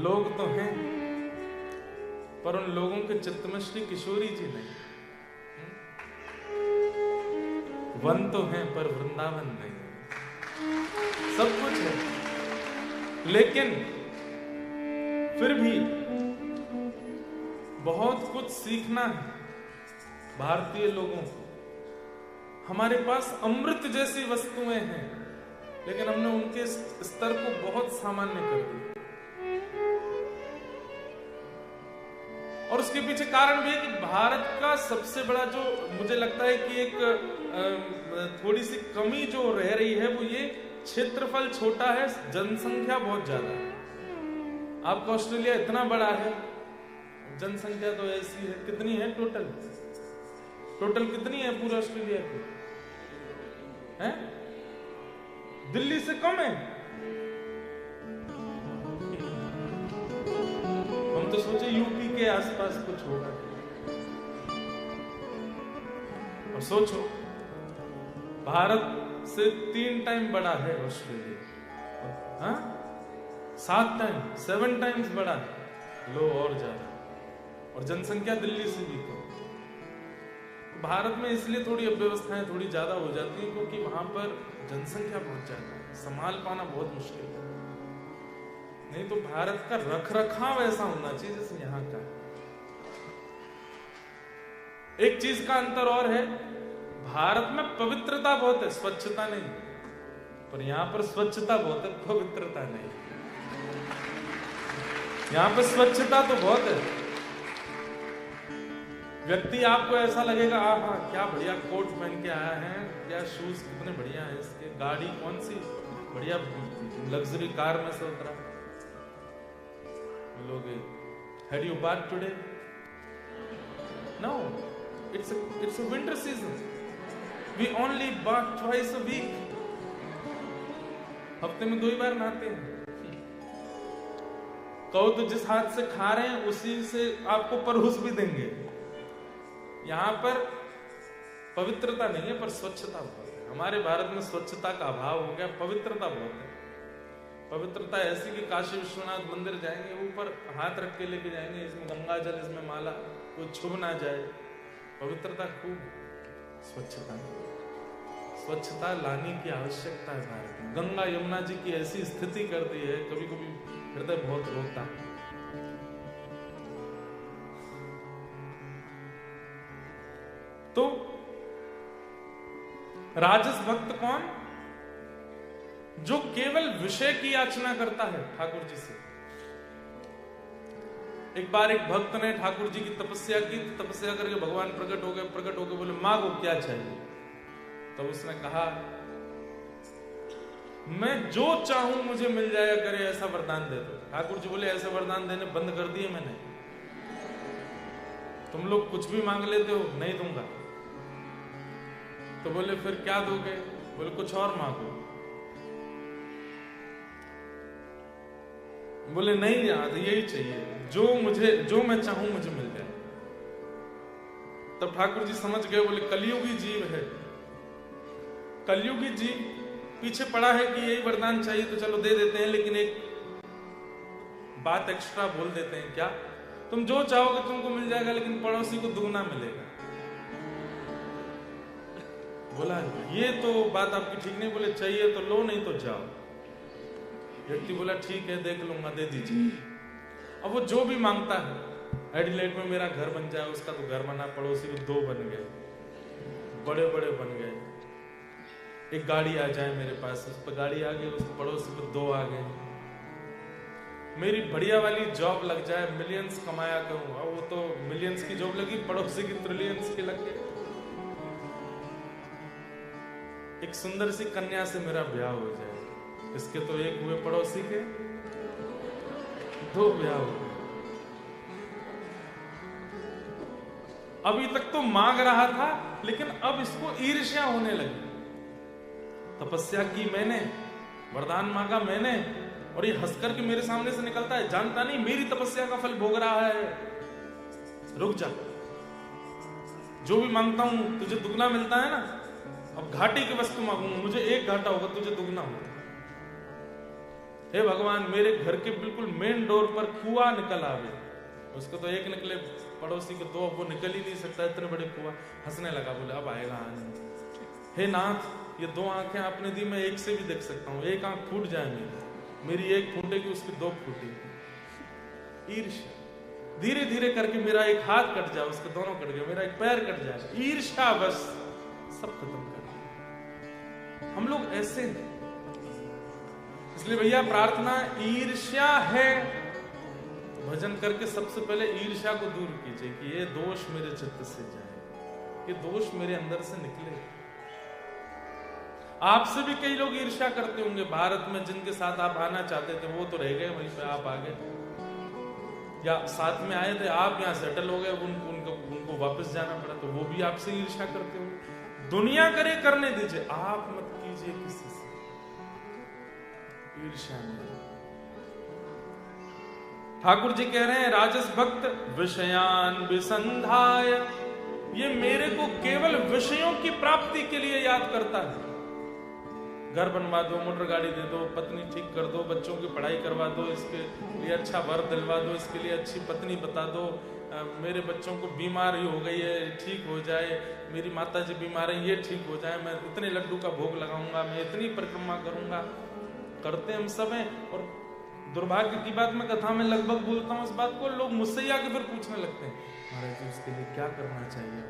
Speaker 1: लोग तो हैं, पर उन लोगों के चित्त में श्री किशोरी जी नहीं। वन तो हैं, पर वृंदावन नहीं। सब कुछ है, लेकिन फिर भी बहुत कुछ सीखना है भारतीय लोगों को। हमारे पास अमृत जैसी वस्तुएं हैं, लेकिन हमने उनके स्तर को बहुत सामान्य कर दिया। और उसके पीछे कारण भी है कि भारत का सबसे बड़ा जो मुझे लगता है कि एक थोड़ी सी कमी जो रह रही है, वो ये क्षेत्रफल छोटा है, जनसंख्या बहुत ज्यादा है। आपका ऑस्ट्रेलिया इतना बड़ा है, जनसंख्या तो ऐसी है, कितनी है टोटल कितनी है पूरे ऑस्ट्रेलिया की? है? दिल्ली से कम है। हम तो सोचे यूपी के आसपास कुछ होगा। और सोचो, भारत से 3 टाइम बड़ा है ऑस्ट्रेलिया। हाँ, 7 टाइम्स बड़ा है, लो और ज्यादा। और जनसंख्या दिल्ली से भी कम। भारत में इसलिए थोड़ी अव्यवस्थाएं थोड़ी ज्यादा हो जाती हैं, क्योंकि वहां पर जनसंख्या बहुत ज्यादा है, संभाल पाना बहुत मुश्किल है। नहीं तो भारत का रखरखाव ऐसा होना चाहिए जैसे यहाँ का। एक चीज का अंतर और है, भारत में पवित्रता बहुत है, स्वच्छता नहीं। पर यहाँ पर स्वच्छता बहुत है, पवित्रता नहीं। यहाँ पर स्वच्छता तो बहुत है। व्यक्ति आपको ऐसा लगेगा, हाँ क्या बढ़िया कोट पहन के आया है, क्या शूज कितने बढ़िया है इसके, गाड़ी कौन सी बढ़िया लग्जरी कार में से उतरा। लोग, had you bath today? No, it's a winter season. We only bath twice a week. हफ्ते में 2 ही बार नहाते हैं। कहो तो जिस हाथ से खा रहे हैं उसी से आपको परोस भी देंगे। यहाँ पर पवित्रता नहीं है, पर स्वच्छता बहुत है। हमारे भारत में स्वच्छता का अभाव हो गया, पवित्रता बहुत है। पवित्रता ऐसी कि काशी विश्वनाथ मंदिर जाएंगे, ऊपर हाथ रख के लेके जाएंगे, इसमें गंगा जल, इसमें माला, कोई छुप ना जाए। पवित्रता खूब, स्वच्छता लाने की आवश्यकता है भारत में। गंगा यमुना जी की ऐसी स्थिति कर दी है, कभी कभी हृदय बहुत रोता है। तो राजस भक्त कौन? जो केवल विषय की याचना करता है ठाकुर जी से। एक बार एक भक्त ने ठाकुर जी की तपस्या की, तपस्या करके भगवान प्रकट हो गए, बोले मांगो क्या चाहिए। तब उसने कहा, मैं जो चाहूं मुझे मिल जाया करे, ऐसा वरदान दे दो। ठाकुर जी बोले, ऐसे वरदान देने बंद कर दिए मैंने, तुम लोग कुछ भी मांग लेते हो, नहीं दूंगा। तो बोले फिर क्या दोगे? बोले कुछ और मांगो। बोले नहीं यार, यही चाहिए, जो मैं चाहूं मुझे मिल जाए। तब ठाकुर जी समझ गए, बोले कलयुगी जीव है, कलयुगी जीव पीछे पड़ा है कि यही वरदान चाहिए, तो चलो दे देते हैं, लेकिन एक बात एक्स्ट्रा बोल देते हैं। क्या? तुम जो चाहोगे तुमको मिल जाएगा, लेकिन पड़ोसी को दुगना मिलेगा। बोला ये तो बात आपकी ठीक नहीं, बोले चाहिए तो लो नहीं तो जाओ। व्यक्ति बोला ठीक है देख लूंगा, दे दीजिए। अब वो जो भी मांगता है, एडिलेड में मेरा घर बन जाए, उसका तो घर बना, पड़ोसी के 2 बन गए, बड़े बड़े बन गए। एक गाड़ी आ जाए मेरे पास, उस पर गाड़ी आ गई, उस पड़ोसी पे 2 आ गए। मेरी बढ़िया वाली जॉब लग जाए, मिलियंस कमाया करूं, अब वो तो मिलियंस की जॉब लगी, पड़ोसी की ट्रिलियंस की लग गई। एक सुंदर सी कन्या से मेरा ब्याह हो जाए, इसके तो 1 हुए, पड़ोसी के 2 ब्याह हो गए। अभी तक तो मांग रहा था, लेकिन अब इसको ईर्ष्या होने लगी। तपस्या की मैंने, वरदान मांगा मैंने, और ये हंसकर के मेरे सामने से निकलता है, जानता नहीं मेरी तपस्या का फल भोग रहा है। रुक जा, जो भी मांगता हूं तुझे दुगना मिलता है ना, अब घाटे की वस्तु मांगूंगा, मुझे 1 घाटा होगा, तुझे दुगना होगा। हे भगवान, मेरे घर के बिल्कुल मेन डोर पर कुआं निकल आवे, उसको तो 1 निकले, पड़ोसी को 2, वो निकल ही नहीं सकता, इतने बड़े कुआं। हंसने लगा, बोले अब आएगा आनंद। हे नाथ, ये 2 आंखें आपने दी, मैं 1 से भी देख सकता हूँ, 1 आंख फूट जाए मेरी 1 फूटेगी, उसकी 2 फूटेगी। ईर्ष्या धीरे धीरे करके मेरा 1 हाथ कट जाए, उसके दोनों कट गए, मेरा 1 पैर कट जाए, ईर्ष्या बस सब खत्म कर दिया। हम लोग ऐसे हैं। इसलिए भैया प्रार्थना, ईर्ष्या है तो भजन करके सबसे पहले ईर्ष्या को दूर कीजिए कि ये दोष मेरे चित्त से जाए, ये दोष मेरे अंदर से निकले। आपसे भी कई लोग ईर्ष्या करते होंगे, भारत में जिनके साथ आप आना चाहते थे वो तो रह गए, वहीं पे आप आ गए, या साथ में आए थे आप, यहाँ सेटल हो गए, उनको वापस जाना पड़ा, तो वो भी आपसे ईर्ष्या करते होंगे। दुनिया करे करने दीजिए, आप मत कीजिए किसी से ईर्ष्या नहीं। ठाकुर जी कह रहे हैं, राजस भक्त विषयान विसंधाय, ये मेरे को केवल विषयों की प्राप्ति के लिए याद करता है। घर बनवा दो, मोटर गाड़ी दे दो, पत्नी ठीक कर दो, बच्चों की पढ़ाई करवा दो, इसके लिए अच्छा वर दिलवा दो, इसके लिए अच्छी पत्नी बता दो, मेरे बच्चों को बीमारी हो गई है ठीक हो जाए, मेरी माता जी बीमार है ये ठीक हो जाए, मैं इतने लड्डू का भोग लगाऊंगा, मैं इतनी परिक्रमा करूंगा। करते हम सब हैं, और दुर्भाग्य की बात मैं कथा में लगभग बोलता हूँ इस बात को, लोग मुझसे ही आके फिर पूछने लगते हैं, महाराज जी उसके लिए क्या करना चाहिए।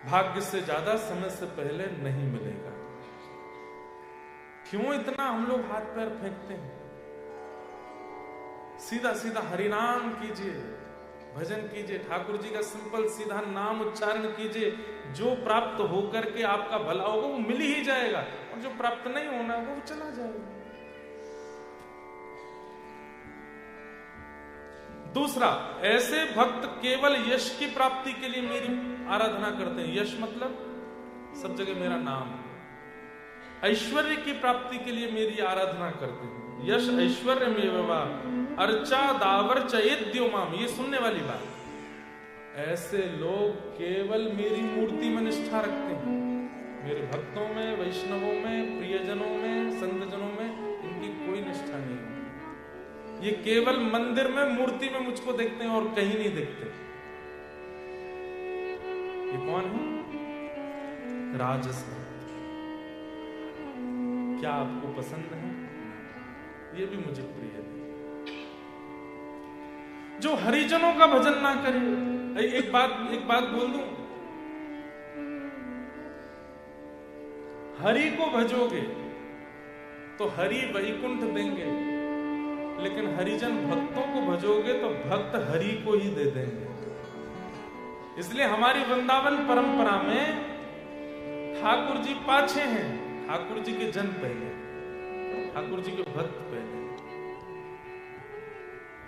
Speaker 1: भाग्य से ज्यादा समय से पहले नहीं मिलेगा। क्यों इतना हम लोग हाथ पैर फेंकते हैं? सीधा सीधा हरिनाम कीजिए, भजन कीजिए, ठाकुर जी का सिंपल सीधा नाम उच्चारण कीजिए, जो प्राप्त होकर के आपका भला होगा वो मिल ही जाएगा, और जो प्राप्त नहीं होना वो चला जाएगा। दूसरा, ऐसे भक्त केवल यश की प्राप्ति के लिए मेरी आराधना करते हैं। यश मतलब सब जगह मेरा नाम। ऐश्वर्य की प्राप्ति के लिए मेरी आराधना करते हैं। यश ऐश्वर्य में वा अर्चा दावर चयेद्यो माम, ये सुनने वाली बात। ऐसे लोग केवल मेरी मूर्ति में निष्ठा रखते हैं। मेरे भक्तों में, वैष्णवों में, प्रियजनों में, संतजनों में इनकी कोई निष्ठा नहीं है। ये केवल मंदिर में, मूर्ति में मुझको देखते हैं और कहीं नहीं देखते। ये कौन है? राजस भक्त। क्या आपको पसंद है? ये भी मुझे प्रिय है। जो हरिजनों का भजन ना करे। एक बात बोल दूं, हरि को भजोगे तो हरि वैकुंठ देंगे, लेकिन हरिजन भक्तों को भजोगे तो भक्त हरि को ही दे देंगे। इसलिए हमारी वृंदावन परंपरा में ठाकुर जी पाछे हैं, ठाकुर जी के जन पहले, ठाकुर जी के भक्त पहले,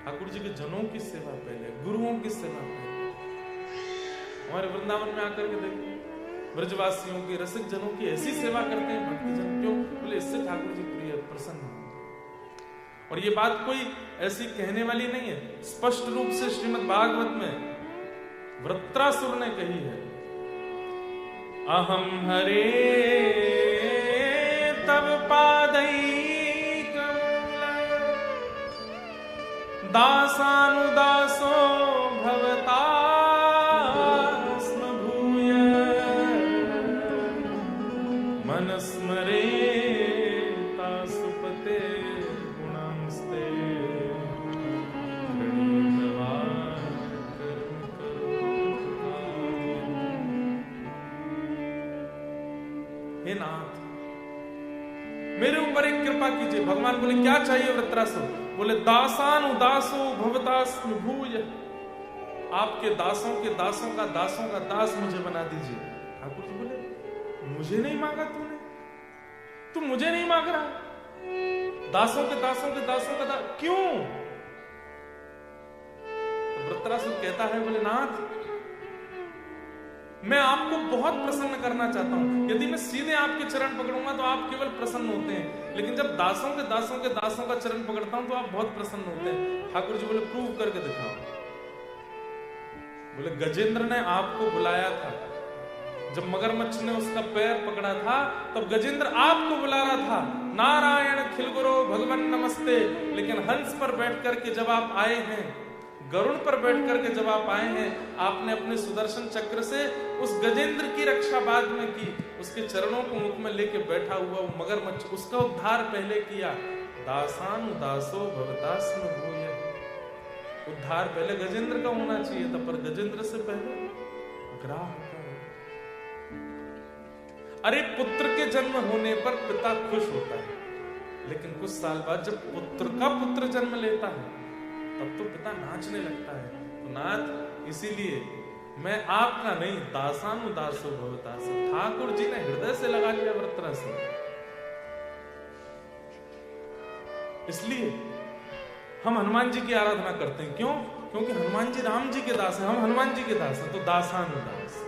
Speaker 1: ठाकुर जी के जनों की सेवा पहले, गुरुओं की सेवा पहले। हमारे वृंदावन में आकर के देखिए, ब्रजवासियों की, रसिक जनों की ऐसी सेवा करते हैं भक्तजन। क्यों? बोले इससे ठाकुर जी प्रिय प्रसन्न। और ये बात कोई ऐसी कहने वाली नहीं है, स्पष्ट रूप से श्रीमद् भागवत में वृत्रासुर ने कही है, अहम हरे तब पादैक दासानुदासो भवता स्म भूय हे नाथ मेरे ऊपर एक कृपा कीजिए। भगवान बोले क्या चाहिए वृत्रासुर? बोले दासान उदासो भवतास्म भूय, आपके दासों के दासों का दास मुझे बना दीजिए। ठाकुर जी बोले मुझे नहीं मांगा तूने, तू मुझे नहीं मांग रहा, दासों के दासों के दासों का क्यों? तो वृत्रासुर कहता है बोले नाथ मैं आपको बहुत प्रसन्न करना चाहता हूं, यदि मैं सीधे आपके चरण पकड़ूंगा तो आप केवल प्रसन्न होते हैं, लेकिन जब दासों के दासों का चरण पकड़ता हूं तो आप बहुत प्रसन्न होते हैं। ठाकुर जी बोले प्रूव करके दिखाओ। बोले गजेंद्र ने आपको बुलाया था, जब मगरमच्छ ने उसका पैर पकड़ा था तब गजेंद्र आपको बुला रहा था, नारायण खिलगुरो भगवान नमस्ते, लेकिन हंस पर बैठ करके जब आप आए हैं, गरुड़ पर बैठ करके जब आप आए हैं, आपने अपने सुदर्शन चक्र से उस गजेंद्र की रक्षा बाद में की, उसके चरणों को मुख में लेके बैठा हुआ वो मगरमच्छ, उसका उद्धार पहले किया। दासान दासो भवतास्म भूय, उद्धार पहले गजेंद्र का होना चाहिए था, पर गजेंद्र से पहले ग्राह का। अरे पुत्र के जन्म होने पर पिता खुश होता है, लेकिन कुछ साल बाद जब पुत्र का पुत्र जन्म लेता है तब तो पिता नाचने लगता है। तो नाथ इसीलिए मैं आपका नहीं, दासानु दासो भवतास, ठाकुर जी ने हृदय से लगा लिया वृत्रासुर। इसलिए हम हनुमान जी की आराधना करते हैं। क्यों? क्योंकि हनुमान जी राम जी के दास हैं, हम हनुमान जी के दास हैं, तो दासानु दास।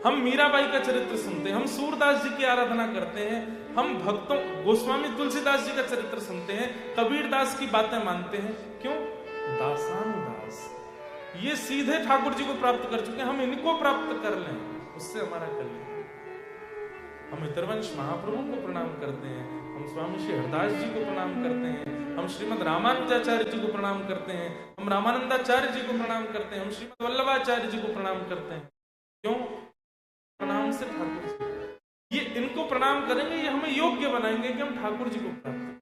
Speaker 1: हम मीराबाई का चरित्र सुनते हैं, हम सूरदास जी की आराधना करते हैं, हम भक्तों गोस्वामी तुलसीदास जी का चरित्र सुनते हैं, कबीर दास की बातें मानते हैं। क्यों? दासानुदास। ये सीधे ठाकुर जी को प्राप्त कर चुके हैं, हम इनको प्राप्त कर लें, उससे हमारा कल्याण। हम इतरवंश महाप्रभु को प्रणाम करते हैं, हम स्वामी श्री हरदास जी को प्रणाम करते हैं, हम श्रीमद रामानुजाचार्य जी को प्रणाम करते हैं, हम रामानंदाचार्य जी को प्रणाम करते हैं, हम श्रीमद वल्लभाचार्य जी को प्रणाम करते हैं। क्यों? प्रणाम से ठाकुर जी, ये इनको प्रणाम करेंगे, ये हमें योग्य बनाएंगे कि हम ठाकुर जी को प्राप्त करें।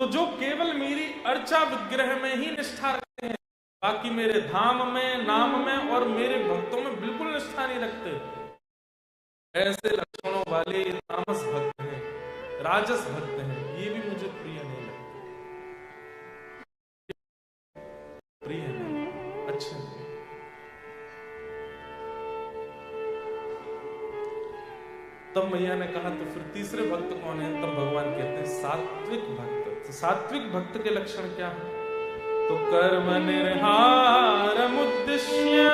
Speaker 1: तो जो केवल मेरी अर्चा विग्रह में ही निष्ठा रखते हैं, बाकी मेरे धाम में, नाम में और मेरे भक्तों में बिल्कुल निष्ठा नहीं रखते, ऐसे लक्षणों वाले तामस भक्त हैं, राजस भक्त हैं, ये भी मुझे प्रिय नहीं लगते, प्रिय नहीं, अच्छे नहीं। तब मैया ने कहा तो फिर तीसरे भक्त कौन है? तब भगवान कहते हैं सात्विक भक्त। तो सात्विक भक्त के लक्षण क्या है? तो कर्म निर्हारम उद्दिश्य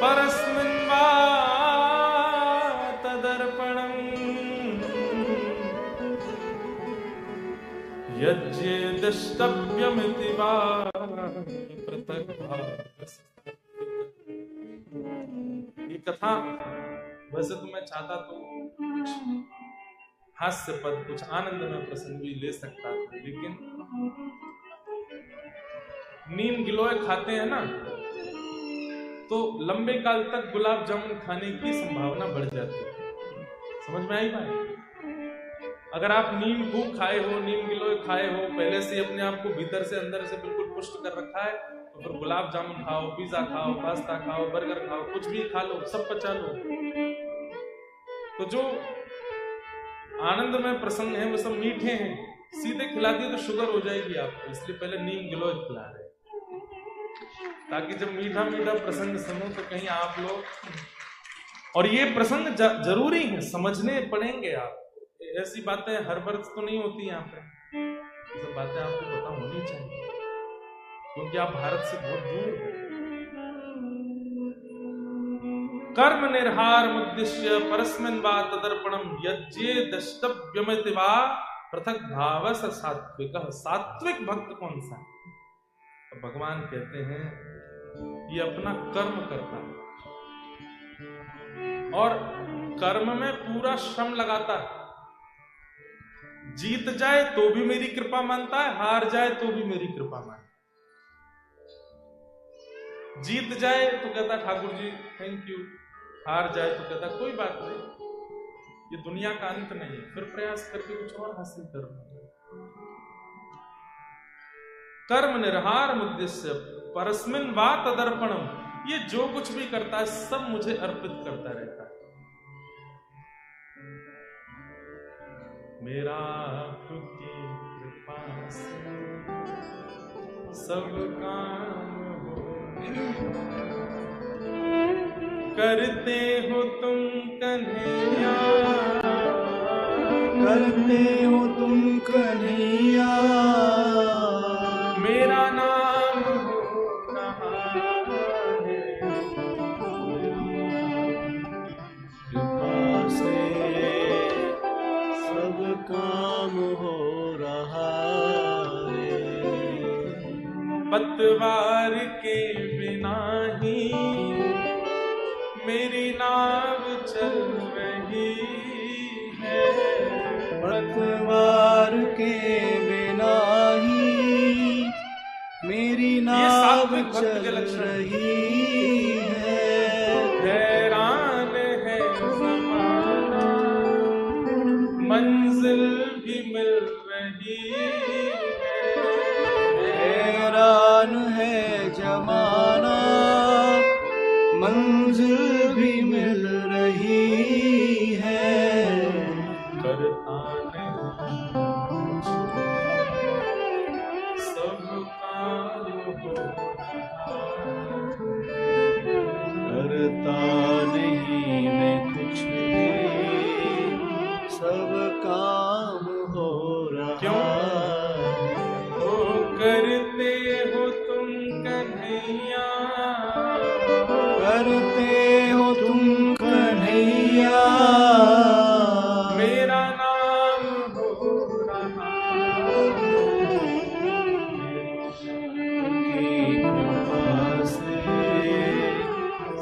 Speaker 1: परस्मिन् वा तदर्पणम् यज्ञेदष्टव्यमिति वा पृथक् भावः। ये कथा वैसे तो मैं चाहता तो हास्य पद, कुछ आनंद में प्रसंग भी ले सकता था, लेकिन नीम गिलोय खाते हैं ना, तो लंबे काल तक गुलाब जामुन खाने की संभावना बढ़ जाती है। समझ में आई बात? अगर आप नीम खूब खाए हो, नीम गिलोय खाए हो, पहले से अपने आप को भीतर से अंदर से बिल्कुल पुष्ट कर रखा है, तो फिर गुलाब जामुन खाओ, पिज्जा खाओ, पास्ता खाओ, बर्गर खाओ, कुछ भी खा लो, सब पचा लो, तो जो आनंद में प्रसन्न है वो सब मीठे हैं, सीधे खिला दिए तो शुगर हो जाएगी आपको, इसलिए पहले नीम गिलोय खिला रहे, ताकि जब मीठा मीठा प्रसंग सुनो तो कहीं आप लोग, और ये प्रसंग जरूरी है, समझने पड़ेंगे आप, ऐसी बातें हर वर्ष तो नहीं होती यहाँ पे, ये सब बातें आपको पता होनी चाहिए, क्योंकि आप भारत से बहुत दूर हो। कर्म निर्हार उद्दिश्य परस्मिन् वा तदर्पणम् यज्ञेदष्टव्यमिति वा पृथक भावः सात्विकः। सात्विक भक्त कौन सा? तो भगवान कहते हैं ये अपना कर्म करता है और कर्म में पूरा श्रम लगाता है, जीत जाए तो भी मेरी कृपा मानता है, हार जाए तो भी मेरी कृपा मानता है। जीत जाए तो कहता ठाकुर जी थैंक यू, हार जाए तो कहता कोई बात नहीं, ये दुनिया का अंत नहीं है, फिर प्रयास करके कुछ और हासिल करना। कर्म निर्हार उद्देश्य परस्मिन वा तदर्पणम, ये जो कुछ भी करता है सब मुझे अर्पित करता रहता है। मेरा आपकी कृपा से सब काम हो, करते हो तुम कन्हैया,
Speaker 2: करते हो तुम कन्हैया,
Speaker 1: मेरा नाम हो रहा है,
Speaker 2: कृपा से सब काम हो रहा है।
Speaker 1: पतवार के बिना ही मेरी नाव चल रही है,
Speaker 2: पतवार के बिना ही मेरी नाव चल रही है।
Speaker 1: हैरान है ज़माना, मंजिल भी मिल रही है,
Speaker 2: हैरान है जमाना, मंजिल भी मिल रही है।
Speaker 1: करता नहीं सब काम हो रहा,
Speaker 2: करता नहीं मैं कुछ भी, सब काम हो रहा।
Speaker 1: क्यों? ओ करते हो तुम कन्हैया,
Speaker 2: करते हो तुम कन्हैया,
Speaker 1: मेरा नाम हो रहा,
Speaker 2: की कृपा से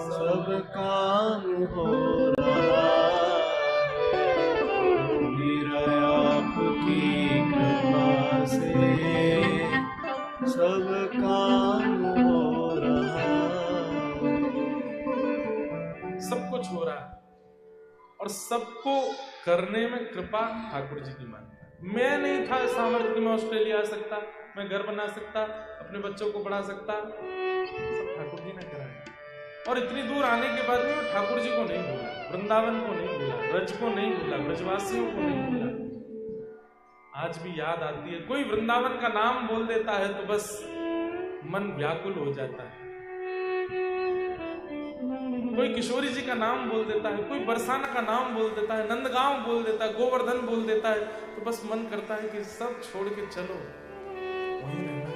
Speaker 2: सब काम हो रहा है। मेरा आपकी कृपा से सब काम हो रहा है।
Speaker 1: सब कुछ हो रहा है और सबको करने में कृपा ठाकुर जी की मानता है। मैं नहीं था सामर्थ्य कि मैं ऑस्ट्रेलिया आ सकता, मैं घर बना सकता, अपने बच्चों को पढ़ा सकता, सब ठाकुर जी ने कराया। और इतनी दूर आने के बाद भी मैं ठाकुर जी को नहीं भूला, वृंदावन को नहीं भूला, ब्रज को नहीं भूला, ब्रजवासियों को नहीं भूला। आज भी याद आती है, कोई वृंदावन का नाम बोल देता है तो बस मन व्याकुल हो जाता है। कोई किशोरी जी का नाम बोल देता है, कोई बरसाना का नाम बोल देता है, नंदगांव बोल देता है, गोवर्धन बोल देता है, तो बस मन करता है कि सब छोड़ के चलो वहीं रहना।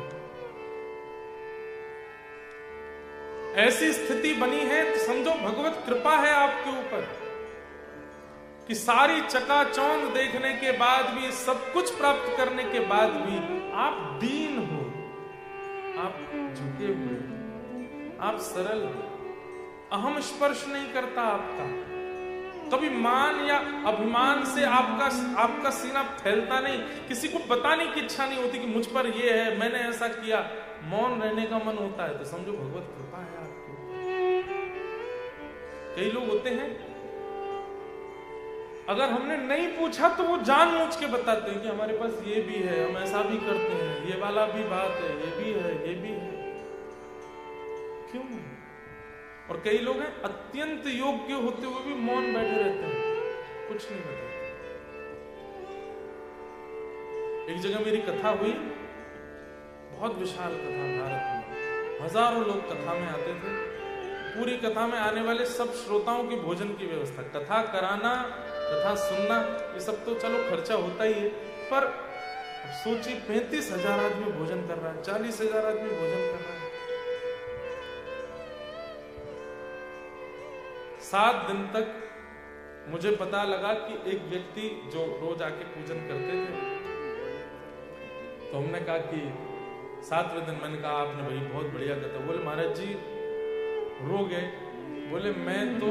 Speaker 1: ऐसी स्थिति बनी है तो समझो भगवत कृपा है आपके ऊपर कि सारी चकाचौंध देखने के बाद भी, सब कुछ प्राप्त करने के बाद भी आप दीन हो, आप झुके हुए हो, आप सरल हो, अहम स्पर्श नहीं करता आपका। कभी मान या अभिमान से आपका सीना फैलता नहीं, किसी को बताने की इच्छा नहीं होती कि मुझ पर ये है, मैंने ऐसा किया। मौन रहने का मन होता है तो समझो भगवत कृपा है आपकी। कई लोग होते हैं, अगर हमने नहीं पूछा तो वो जानबूझ के बताते हैं कि हमारे पास ये भी है, हम ऐसा भी करते हैं, ये वाला भी बात है, ये भी है, ये भी है। क्यों? और कई लोग हैं अत्यंत योग्य होते हुए भी मौन बैठे रहते हैं, कुछ नहीं बताते। एक जगह मेरी कथा हुई, बहुत विशाल कथा, भारत में हजारों लोग कथा में आते थे। पूरी कथा में आने वाले सब श्रोताओं की भोजन की व्यवस्था, कथा कराना, कथा सुनना, ये सब तो चलो खर्चा होता ही है, पर सोचिए 35,000 आदमी भोजन कर रहा है, 40,000 आदमी भोजन कर रहा है। 7 दिन तक मुझे पता लगा कि एक व्यक्ति जो रोज आके पूजन करते थे, तो हमने कहा कि 7वें दिन मैंने कहा आपने भाई बहुत बढ़िया कथा। बोले महाराज जी रो गए। बोले मैं तो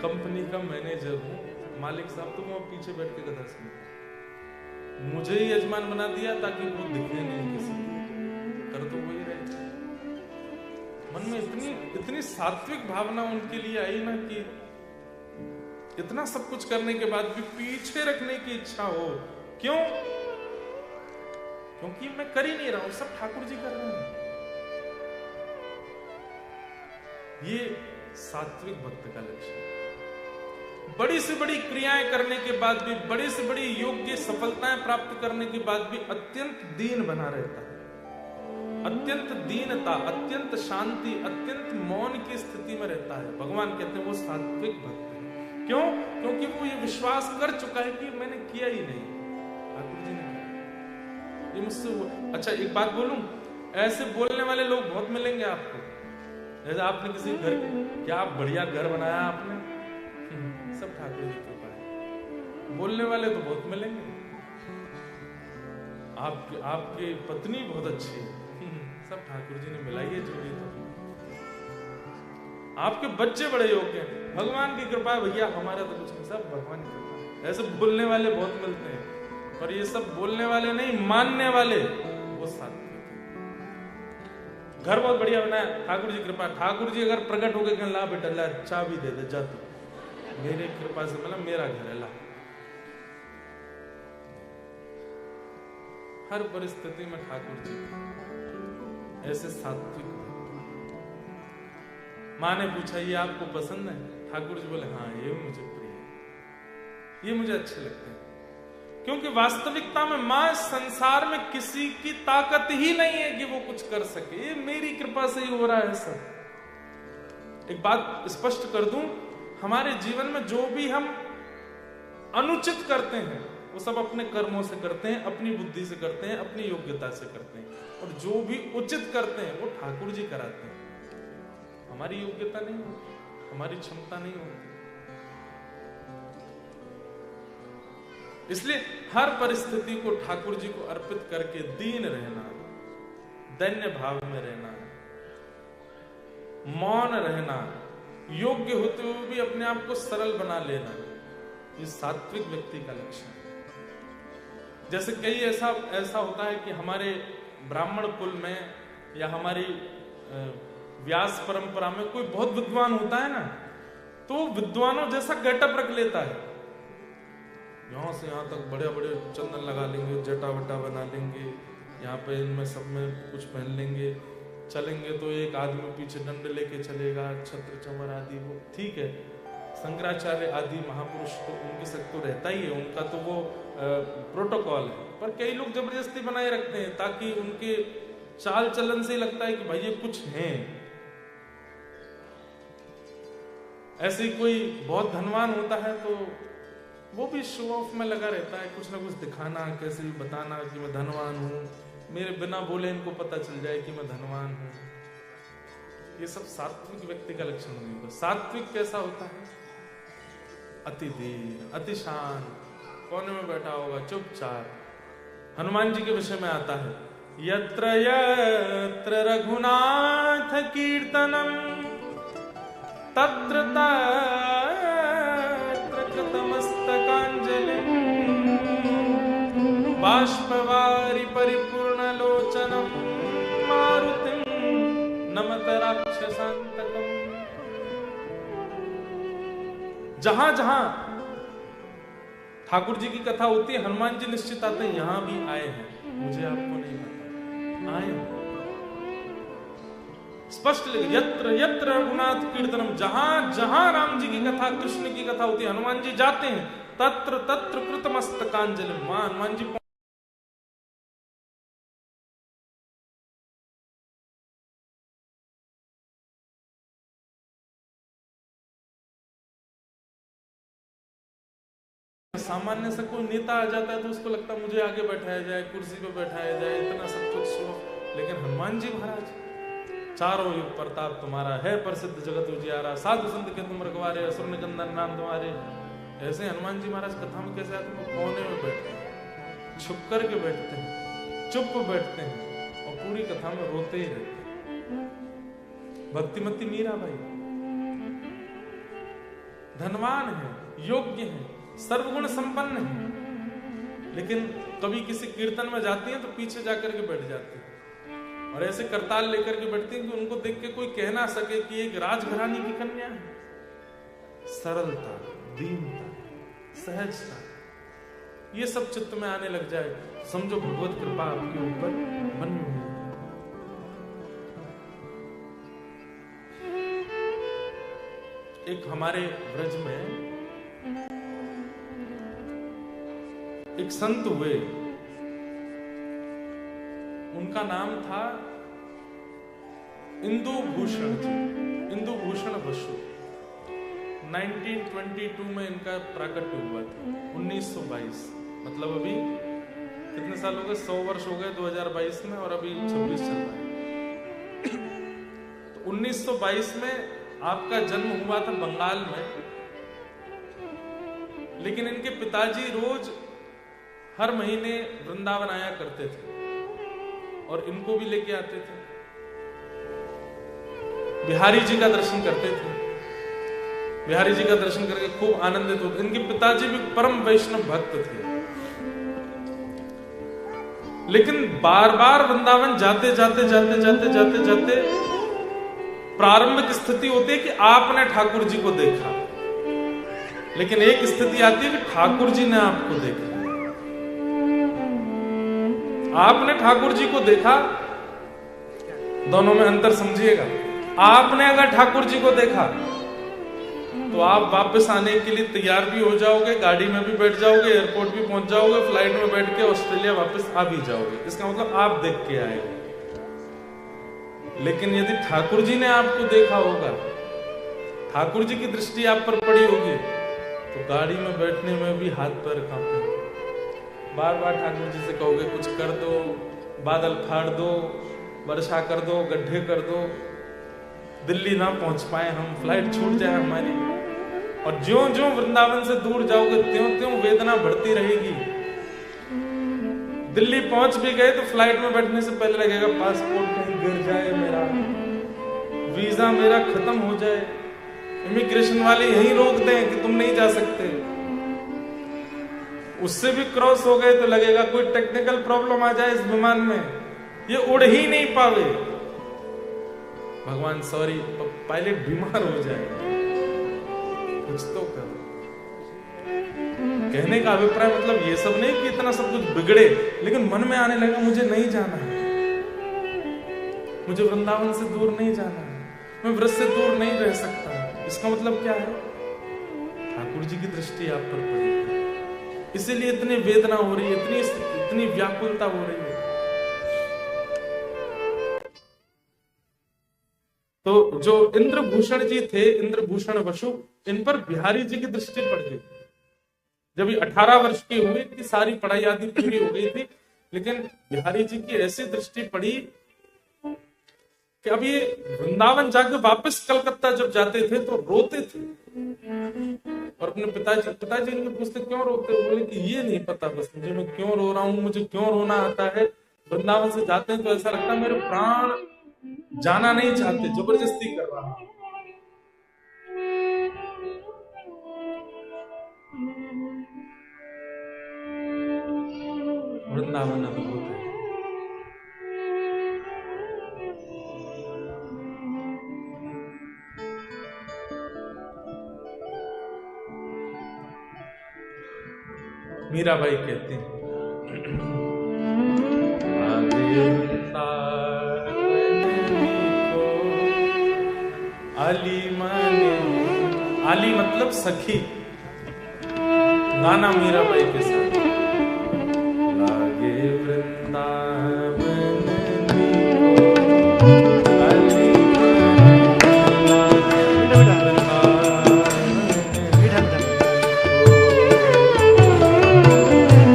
Speaker 1: कंपनी का मैनेजर हूँ, मालिक साहब तो मैं पीछे बैठ के कथा सुनता, मुझे ही यजमान बना दिया ताकि वो दिखे नहीं किसी कर, तो वही रहे। मन में इतनी सात्विक भावना उनके लिए आई ना कि इतना सब कुछ करने के बाद भी पीछे रखने की इच्छा हो। क्यों? क्योंकि मैं कर ही नहीं रहा हूं, सब ठाकुर जी कर रहे हैं। ये सात्विक भक्त का लक्षण है। बड़ी से बड़ी क्रियाएं करने के बाद भी, बड़ी से बड़ी योग्य सफलताएं प्राप्त करने के बाद भी अत्यंत दीन बना रहता है। अत्यंत दीनता, अत्यंत शांति, अत्यंत मौन की स्थिति में रहता है। भगवान कहते हैं वो सात्विक भक्त है। क्यों? क्योंकि वो ये विश्वास कर चुका है कि मैंने किया ही नहीं, ठाकुर जी ने किया। ये मुझसे अच्छा एक बात बोलूं, ऐसे बोलने वाले लोग बहुत मिलेंगे आपको। जैसे आपने किसी घर, क्या बढ़िया घर बनाया आपने, सब ठाकुर जी की कृपा है। बोलने वाले तो बहुत मिलेंगे। आपकी पत्नी बहुत अच्छी है, सब ठाकुर जी ने मिलाई है जोड़ी। तो आपके बच्चे बड़े योग्य हैं, भगवान की कृपा है भैया, हमारा तो कुछ नहीं, सब भगवान की कृपा है। ऐसे बोलने वाले बहुत मिलते हैं, पर ये सब बोलने वाले नहीं, मानने वाले वो सात्विक। घर बहुत बढ़िया बनाया, ठाकुर जी कृपा। ठाकुर जी अगर प्रकट हो गए, ला बेटा ला चाबी दे दे, जा तू, मेरे कृपा से मतलब मेरा घर है, ला। हर परिस्थिति में ठाकुर जी ऐसे सात्विक। माँ ने पूछा ये आपको पसंद है? ठाकुर जी बोले हाँ ये मुझे प्रिय है, ये मुझे अच्छे लगते हैं। क्योंकि वास्तविकता में माँ संसार में किसी की ताकत ही नहीं है कि वो कुछ कर सके, ये मेरी कृपा से ही हो रहा है सब। एक बात स्पष्ट कर दूं, हमारे जीवन में जो भी हम अनुचित करते हैं वो सब अपने कर्मों से करते हैं, अपनी बुद्धि से करते हैं, अपनी योग्यता से करते हैं। और जो भी उचित करते हैं वो ठाकुर जी कराते हैं। हमारी योग्यता नहीं होती, हमारी क्षमता नहीं होती। इसलिए हर परिस्थिति को ठाकुर जी को अर्पित करके दीन रहना, दैन्य भाव में रहना, मौन रहना, योग्य होते हुए भी अपने आप को सरल बना लेना, ये सात्विक व्यक्ति का लक्षण है। जैसे कई ऐसा होता है कि हमारे ब्राह्मण कुल में या हमारी व्यास परंपरा में कोई बहुत विद्वान होता है ना, तो विद्वानों जैसा गेटअप रख लेता है। यहां से यहां तक बड़े बड़े चंदन लगा लेंगे, जटा वटा बना लेंगे, यहाँ पे इनमें सब में कुछ पहन लेंगे, चलेंगे तो एक आदमी पीछे डंडे लेके चलेगा, छत्र चमर आदि। वो ठीक है, शंकराचार्य आदि महापुरुष तो उनके साथ तो रहता ही है, उनका तो वो प्रोटोकॉल है। पर कई लोग जबरदस्ती बनाए रखते हैं ताकि उनके चाल चलन से लगता है कि भाई ये कुछ हैं। ऐसे ही कोई बहुत धनवान होता है तो वो भी शो ऑफ में लगा रहता है, कुछ ना कुछ दिखाना, कैसे भी बताना कि मैं धनवान हूं, मेरे बिना बोले इनको पता चल जाए कि मैं धनवान हूं। ये सब सात्विक व्यक्ति का लक्षण नहीं होता। सात्विक कैसा होता है? अति दीन, अति शांत, कोने में बैठा होगा चुपचाप। हनुमान जी के विषय में आता है, यत्र यत्र रघुनाथ कीर्तनम तत्र तत्र कृतमस्तकांजलिं बाष्पवारि परिपूर्णलोचनं मारुतिं नमत राक्षसान्तकम्। जहां जहां ठाकुर जी की कथा होती है, हनुमान जी निश्चित आते हैं। यहां भी आए हैं, मुझे आपको नहीं पता, आए हैं। स्पष्ट लिखे, यत्र यत्र रघुनाथ कीर्तनम, जहां जहां राम जी की कथा, कृष्ण की कथा होती है, हनुमान जी जाते हैं। तत्र तत्र कृतमस्तकांजलि, मां हनुमान जी सामान्य से कोई नेता आ जाता है तो उसको लगता है मुझे आगे बैठाया जाए, कुर्सी पे बैठाया जाए, इतना सब कुछ शो। लेकिन हनुमान जी महाराज, चारों युग प्रताप तुम्हारा है, प्रसिद्ध जगत उजियारा, साधु संत के तुम रखवारे, असुर निकंदन नाम तुम्हारे। ऐसे हनुमान जी महाराज कथा में कैसे आते हैं? कोने में बैठते हैं, छुप करके बैठते हैं, चुप बैठते हैं और पूरी कथा में रोते ही रहते हैं। भक्तिमती मीरा भाई धनवान है, योग्य है, सर्वगुण संपन्न है, लेकिन कभी किसी कीर्तन में जाती हैं तो पीछे जाकर के बैठ जाती हैं और ऐसे करताल लेकर के बैठती हैं कि उनको देख के कोई कह ना सके कि एक राजघरानी की कन्या है। सरलता, दीनता, सहजता, ये सब चित्त में आने लग जाए, समझो भगवत कृपा आपके ऊपर बनी हुई है। एक हमारे ब्रज में एक संत हुए, उनका नाम था इंदु भूषण जी, इंदु भूषण बसु। 1922 में इनका प्राकट्य हुआ था, 1922। मतलब अभी कितने साल हो गए? 100 वर्ष हो गए 2022 में, और अभी 26 चल रहा है। तो 1922 में आपका जन्म हुआ था बंगाल में, लेकिन इनके पिताजी रोज हर महीने वृंदावन आया करते थे और इनको भी लेके आते थे, बिहारी जी का दर्शन करते थे। बिहारी जी का दर्शन करके खूब आनंदित होते। इनके पिताजी भी परम वैष्णव भक्त थे, लेकिन बार बार वृंदावन जाते जाते जाते जाते जाते जाते प्रारंभिक स्थिति होती है कि आपने ठाकुर जी को देखा, लेकिन एक स्थिति आती है कि ठाकुर जी ने आपको देखा। आपने ठाकुर जी को देखा, दोनों में अंतर समझिएगा। आपने अगर ठाकुर जी को देखा तो आप वापस आने के लिए तैयार भी हो जाओगे, गाड़ी में भी बैठ जाओगे, एयरपोर्ट भी पहुंच जाओगे, फ्लाइट में बैठ के ऑस्ट्रेलिया वापस आ भी जाओगे। इसका मतलब आप देख के आए। लेकिन यदि ठाकुर जी ने आपको देखा होगा, ठाकुर जी की दृष्टि आप पर पड़ी होगी, तो गाड़ी में बैठने में भी हाथ पैर कांपेंगे। बार बार ठाकुर जी से कहोगे कुछ कर दो, बादल फाड़ दो, वर्षा कर दो, गड्ढे कर दो, दिल्ली ना पहुंच पाए हम, फ्लाइट छूट जाए हमारी। और ज्यों ज्यों वृंदावन से दूर जाओगे त्यों त्यों वेदना बढ़ती रहेगी। दिल्ली पहुंच भी गए तो फ्लाइट में बैठने से पहले लगेगा पासपोर्ट कहीं गिर जाए मेरा, वीजा मेरा खत्म हो जाए, इमिग्रेशन वाले यहीं रोक दें कि तुम नहीं जा सकते। उससे भी क्रॉस हो गए तो लगेगा कोई टेक्निकल प्रॉब्लम आ जाए इस विमान में, ये उड़ ही नहीं पावे, भगवान सॉरी पायलट बीमार हो जाए, कुछ तो करो। कहने का अभिप्राय मतलब ये सब नहीं कि इतना सब कुछ बिगड़े, लेकिन मन में आने लगा मुझे नहीं जाना है, मुझे वृंदावन से दूर नहीं जाना है, मैं व्रत से दूर नहीं रह सकता। इसका मतलब क्या है? ठाकुर जी की दृष्टि आप पर पड़ी है, इसीलिए इतनी वेदना हो रही है, इतनी व्याकुलता हो रही है। तो जो इंद्रभूषण जी थे, इंद्रभूषण बसु, इन पर बिहारी जी की दृष्टि पड़ गई। जब ये 18 वर्ष के हुए, इनकी सारी पढ़ाई आदि पूरी हो गई थी, लेकिन बिहारी जी की ऐसी दृष्टि पड़ी कि अब ये वृंदावन जाके वापस कलकत्ता जब जाते थे तो रोते थे, और अपने पिताजी इनके पूछते क्यों रोते हो? बोले कि ये नहीं पता बस मुझे, मैं क्यों रो रहा हूं, मुझे क्यों रोना आता है। वृंदावन से जाते हैं तो ऐसा लगता है मेरे प्राण जाना नहीं चाहते, जबरदस्ती कर रहा हूं। वृंदावन अद्भुत है। मीराबाई कहती हैं आली माने, आली मतलब सखी, गाना मीराबाई के साथ। लागे वृंदावन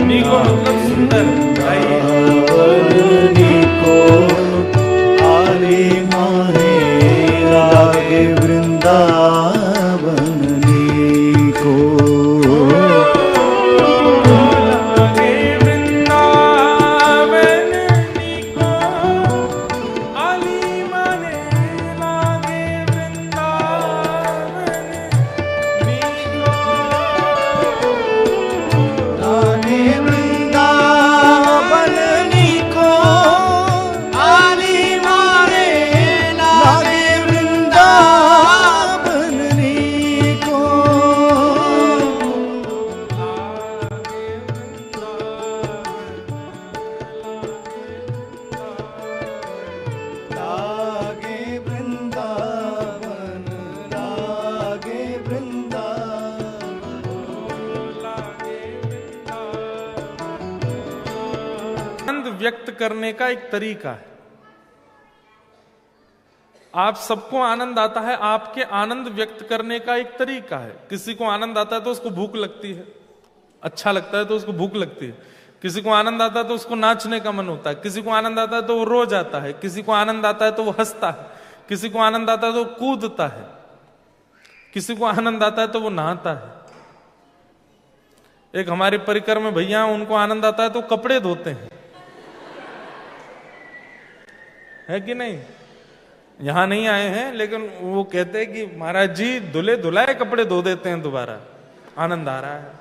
Speaker 1: नीको मतलब सुंदर,
Speaker 2: नीको आली माने लागे वृंदावन नीको,
Speaker 1: लागे वृंदावन नीको, आली माने लागे वृंदावन नीको,
Speaker 2: लागे वृंदावन
Speaker 1: व्यक्त करने का एक तरीका है। आप सबको आनंद आता है, आपके आनंद व्यक्त करने का एक तरीका है। किसी को आनंद आता है तो उसको भूख लगती है, अच्छा लगता है तो उसको भूख लगती है। किसी को आनंद आता है तो उसको नाचने का मन होता है, किसी को आनंद आता है तो वो रो जाता है, किसी को आनंद आता है तो वो हंसता है, किसी को आनंद आता है तो वो कूदता है, किसी को आनंद आता है तो वो नहाता है। एक हमारे परिकर में भैया, उनको आनंद आता है तो कपड़े धोते हैं, है कि नहीं? यहां नहीं आए हैं लेकिन वो कहते हैं कि महाराज जी धुले धुलाए कपड़े धो देते हैं दोबारा, आनंद आ रहा है।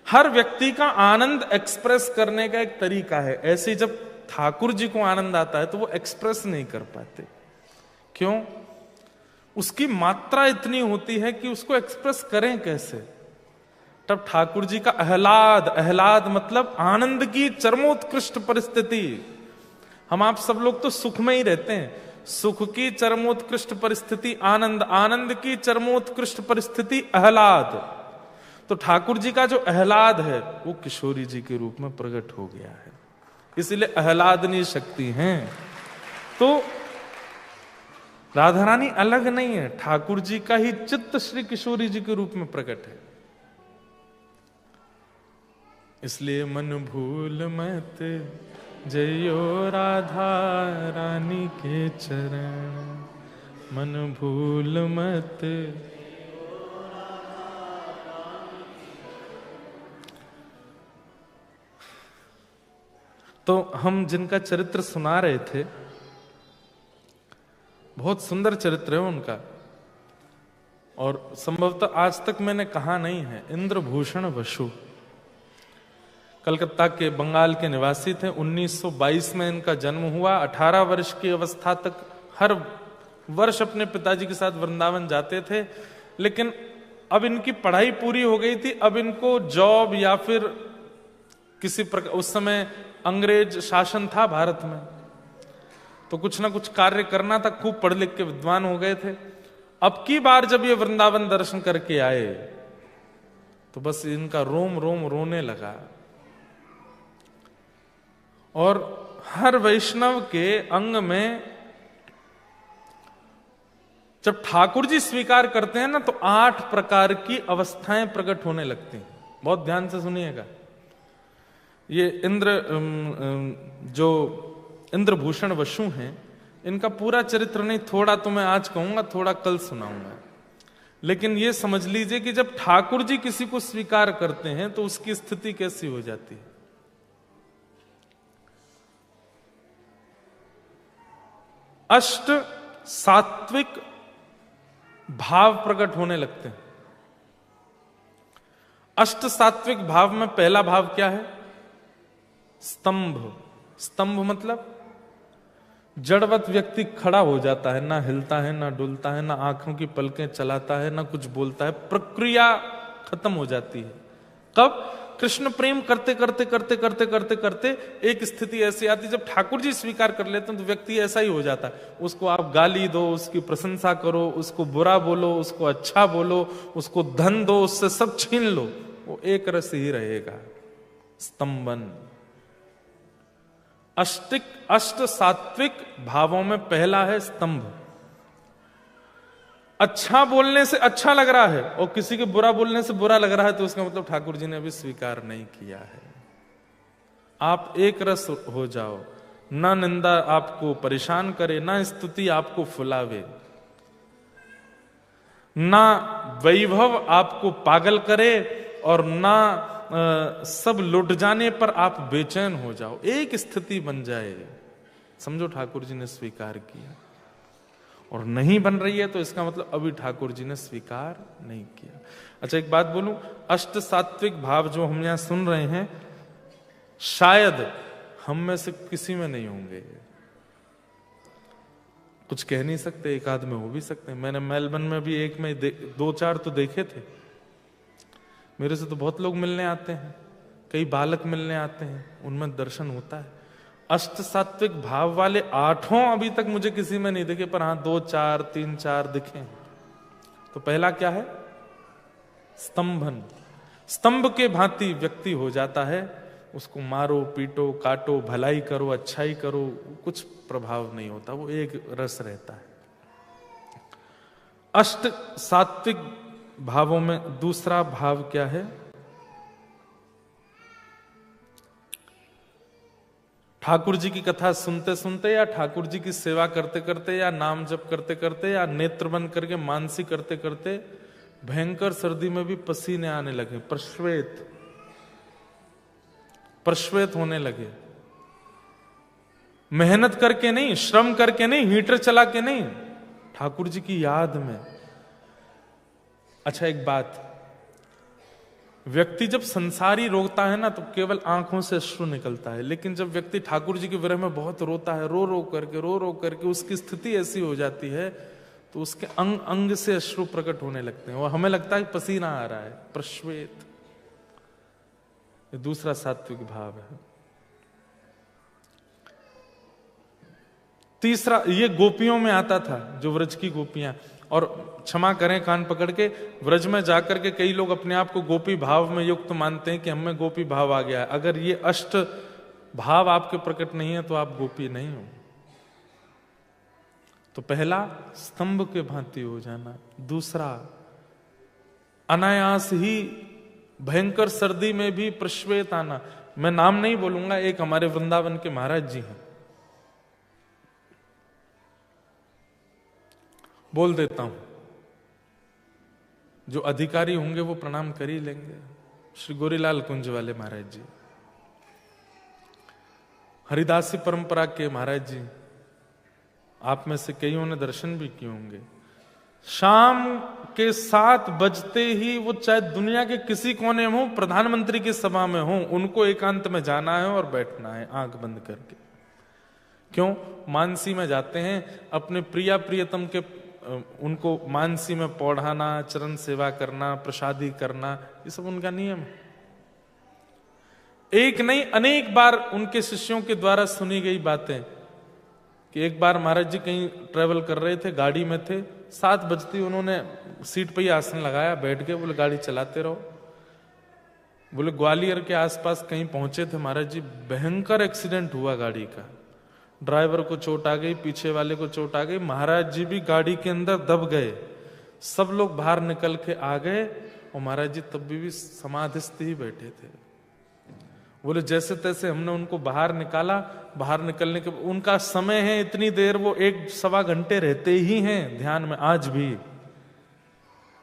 Speaker 1: हर व्यक्ति का आनंद एक्सप्रेस करने का एक तरीका है। ऐसे जब ठाकुर जी को आनंद आता है तो वो एक्सप्रेस नहीं कर पाते। क्यों? उसकी मात्रा इतनी होती है कि उसको एक्सप्रेस करें कैसे। तब ठाकुर जी का आह्लाद मतलब आनंद की चरमोत्कृष्ट परिस्थिति। हम आप सब लोग तो सुख में ही रहते हैं, सुख की चरमोत्कृष्ट परिस्थिति आनंद, आनंद की चरमोत्कृष्ट परिस्थिति आह्लाद। तो ठाकुर जी का जो आह्लाद है वो किशोरी जी के रूप में प्रकट हो गया है, इसलिए आह्लादनीय शक्ति है। तो राधा रानी अलग नहीं है, ठाकुर जी का ही चित्त श्री किशोरी जी के रूप में प्रकट है। इसलिए मन भूल मत जयो राधा रानी के चरण, मन भूल मत। तो हम जिनका चरित्र सुना रहे थे, बहुत सुंदर चरित्र है उनका, और संभवतः आज तक मैंने कहा नहीं है। इंद्रभूषण बसु कलकत्ता के बंगाल के निवासी थे। 1922 में इनका जन्म हुआ। 18 वर्ष की अवस्था तक हर वर्ष अपने पिताजी के साथ वृंदावन जाते थे, लेकिन अब इनकी पढ़ाई पूरी हो गई थी। अब इनको जॉब या फिर किसी प्रकार, उस समय अंग्रेज शासन था भारत में, तो कुछ ना कुछ कार्य करना था। खूब पढ़ लिख के विद्वान हो गए थे। अब की बार जब ये वृंदावन दर्शन करके आए तो बस इनका रोम रोम रोने लगा। और हर वैष्णव के अंग में जब ठाकुर जी स्वीकार करते हैं ना तो 8 प्रकार की अवस्थाएं प्रकट होने लगती हैं। बहुत ध्यान से सुनिएगा। ये जो इंद्रभूषण बसु हैं, इनका पूरा चरित्र नहीं, थोड़ा तो मैं आज कहूंगा, थोड़ा कल सुनाऊंगा। लेकिन ये समझ लीजिए कि जब ठाकुर जी किसी को स्वीकार करते हैं तो उसकी स्थिति कैसी हो जाती है। अष्ट सात्विक भाव प्रकट होने लगते हैं। अष्ट सात्विक भाव में पहला भाव क्या है? स्तंभ। स्तंभ मतलब जड़वत व्यक्ति खड़ा हो जाता है, ना हिलता है, ना डुलता है, ना आंखों की पलकें चलाता है, ना कुछ बोलता है। प्रक्रिया खत्म हो जाती है। कब? कृष्ण प्रेम करते करते करते करते करते करते एक स्थिति ऐसी आती है जब ठाकुर जी स्वीकार कर लेते हैं तो व्यक्ति ऐसा ही हो जाता है। उसको आप गाली दो, उसकी प्रशंसा करो, उसको बुरा बोलो, उसको अच्छा बोलो, उसको धन दो, उससे सब छीन लो, वो एक रस ही रहेगा। स्तंभन। अष्ट सात्विक भावों में पहला है स्तंभ। अच्छा बोलने से अच्छा लग रहा है और किसी के बुरा बोलने से बुरा लग रहा है तो उसका मतलब ठाकुर जी ने अभी स्वीकार नहीं किया है। आप एक रस हो जाओ, ना निंदा आपको परेशान करे, ना स्तुति आपको फुलावे, ना वैभव आपको पागल करे, और ना सब लुट जाने पर आप बेचैन हो जाओ। एक स्थिति बन जाए, समझो ठाकुर जी ने स्वीकार किया। और नहीं बन रही है तो इसका मतलब अभी ठाकुर जी ने स्वीकार नहीं किया। अच्छा, एक बात बोलूं, अष्ट सात्विक भाव जो हम यहां सुन रहे हैं शायद हम में से किसी में नहीं होंगे। कुछ कह नहीं सकते, एक आध में हो भी सकते हैं। मैंने मेलबर्न में भी एक में 2-4 तो देखे थे। मेरे से तो बहुत लोग मिलने आते हैं, कई बालक मिलने आते हैं, उनमें दर्शन होता है। अष्ट सात्विक भाव वाले 8 अभी तक मुझे किसी में नहीं दिखे, पर हाँ 2-4 3-4 दिखे। तो पहला क्या है? स्तंभन। स्तंभ के भांति व्यक्ति हो जाता है उसको मारो पीटो काटो, भलाई करो अच्छाई करो, कुछ प्रभाव नहीं होता, वो एक रस रहता है। अष्ट सात्विक भावों में दूसरा भाव क्या है? ठाकुर जी की कथा सुनते सुनते या ठाकुर जी की सेवा करते करते या नाम जप करते करते या नेत्र बंद करके मानसी करते करते भयंकर सर्दी में भी पसीने आने लगे, प्रश्वेत होने लगे। मेहनत करके नहीं, श्रम करके नहीं, हीटर चला के नहीं, ठाकुर जी की याद में। अच्छा एक बात, व्यक्ति जब संसारी रोता है ना तो केवल आंखों से अश्रु निकलता है, लेकिन जब व्यक्ति ठाकुर जी के विरह में बहुत रोता है, रो रो करके उसकी स्थिति ऐसी हो जाती है तो उसके अंग अंग से अश्रु प्रकट होने लगते हैं और हमें लगता है पसीना आ रहा है, प्रश्वेत। ये दूसरा सात्विक भाव है। तीसरा, ये गोपियों में आता था, जो व्रज की गोपियां, और क्षमा करें कान पकड़ के, व्रज में जाकर के कई लोग अपने आप को गोपी भाव में युक्त मानते हैं कि हमें गोपी भाव आ गया है। अगर ये अष्ट भाव आपके प्रकट नहीं है तो आप गोपी नहीं हो। तो पहला, स्तंभ के भांति हो जाना। दूसरा, अनायास ही भयंकर सर्दी में भी प्रश्वेत आना। मैं नाम नहीं बोलूंगा, एक हमारे वृंदावन के महाराज जी हैं, बोल देता हूं, जो अधिकारी होंगे वो प्रणाम कर ही लेंगे। श्री गोरीलाल कुंज वाले महाराज जी, हरिदासी परंपरा के महाराज जी, आप में से कईयों ने दर्शन भी किए होंगे। शाम के 7 बजते ही वो चाहे दुनिया के किसी कोने में हो, प्रधानमंत्री की सभा में हो, उनको एकांत में जाना है और बैठना है आंख बंद करके। क्यों? मानसी में जाते हैं, अपने प्रिया प्रियतम के उनको मानसी में पौढ़ाना, चरण सेवा करना, प्रसादी करना, ये सब उनका नियम है। एक नहीं अनेक बार उनके शिष्यों के द्वारा सुनी गई बातें कि एक बार महाराज जी कहीं ट्रेवल कर रहे थे, गाड़ी में थे, 7 बजती उन्होंने सीट पे ही आसन लगाया, बैठ गए, बोले गाड़ी चलाते रहो। बोले ग्वालियर के आसपास कहीं पहुंचे थे महाराज जी, भयंकर एक्सीडेंट हुआ गाड़ी का, ड्राइवर को चोट आ गई, पीछे वाले को चोट आ गई, महाराज जी भी गाड़ी के अंदर दब गए, सब लोग बाहर निकल के आ गए और महाराज जी तब भी समाधिस्थ ही बैठे थे। बोले जैसे तैसे हमने उनको बाहर निकाला, बाहर निकलने के उनका समय है इतनी देर, वो 1-1.25 घंटे रहते ही हैं ध्यान में आज भी।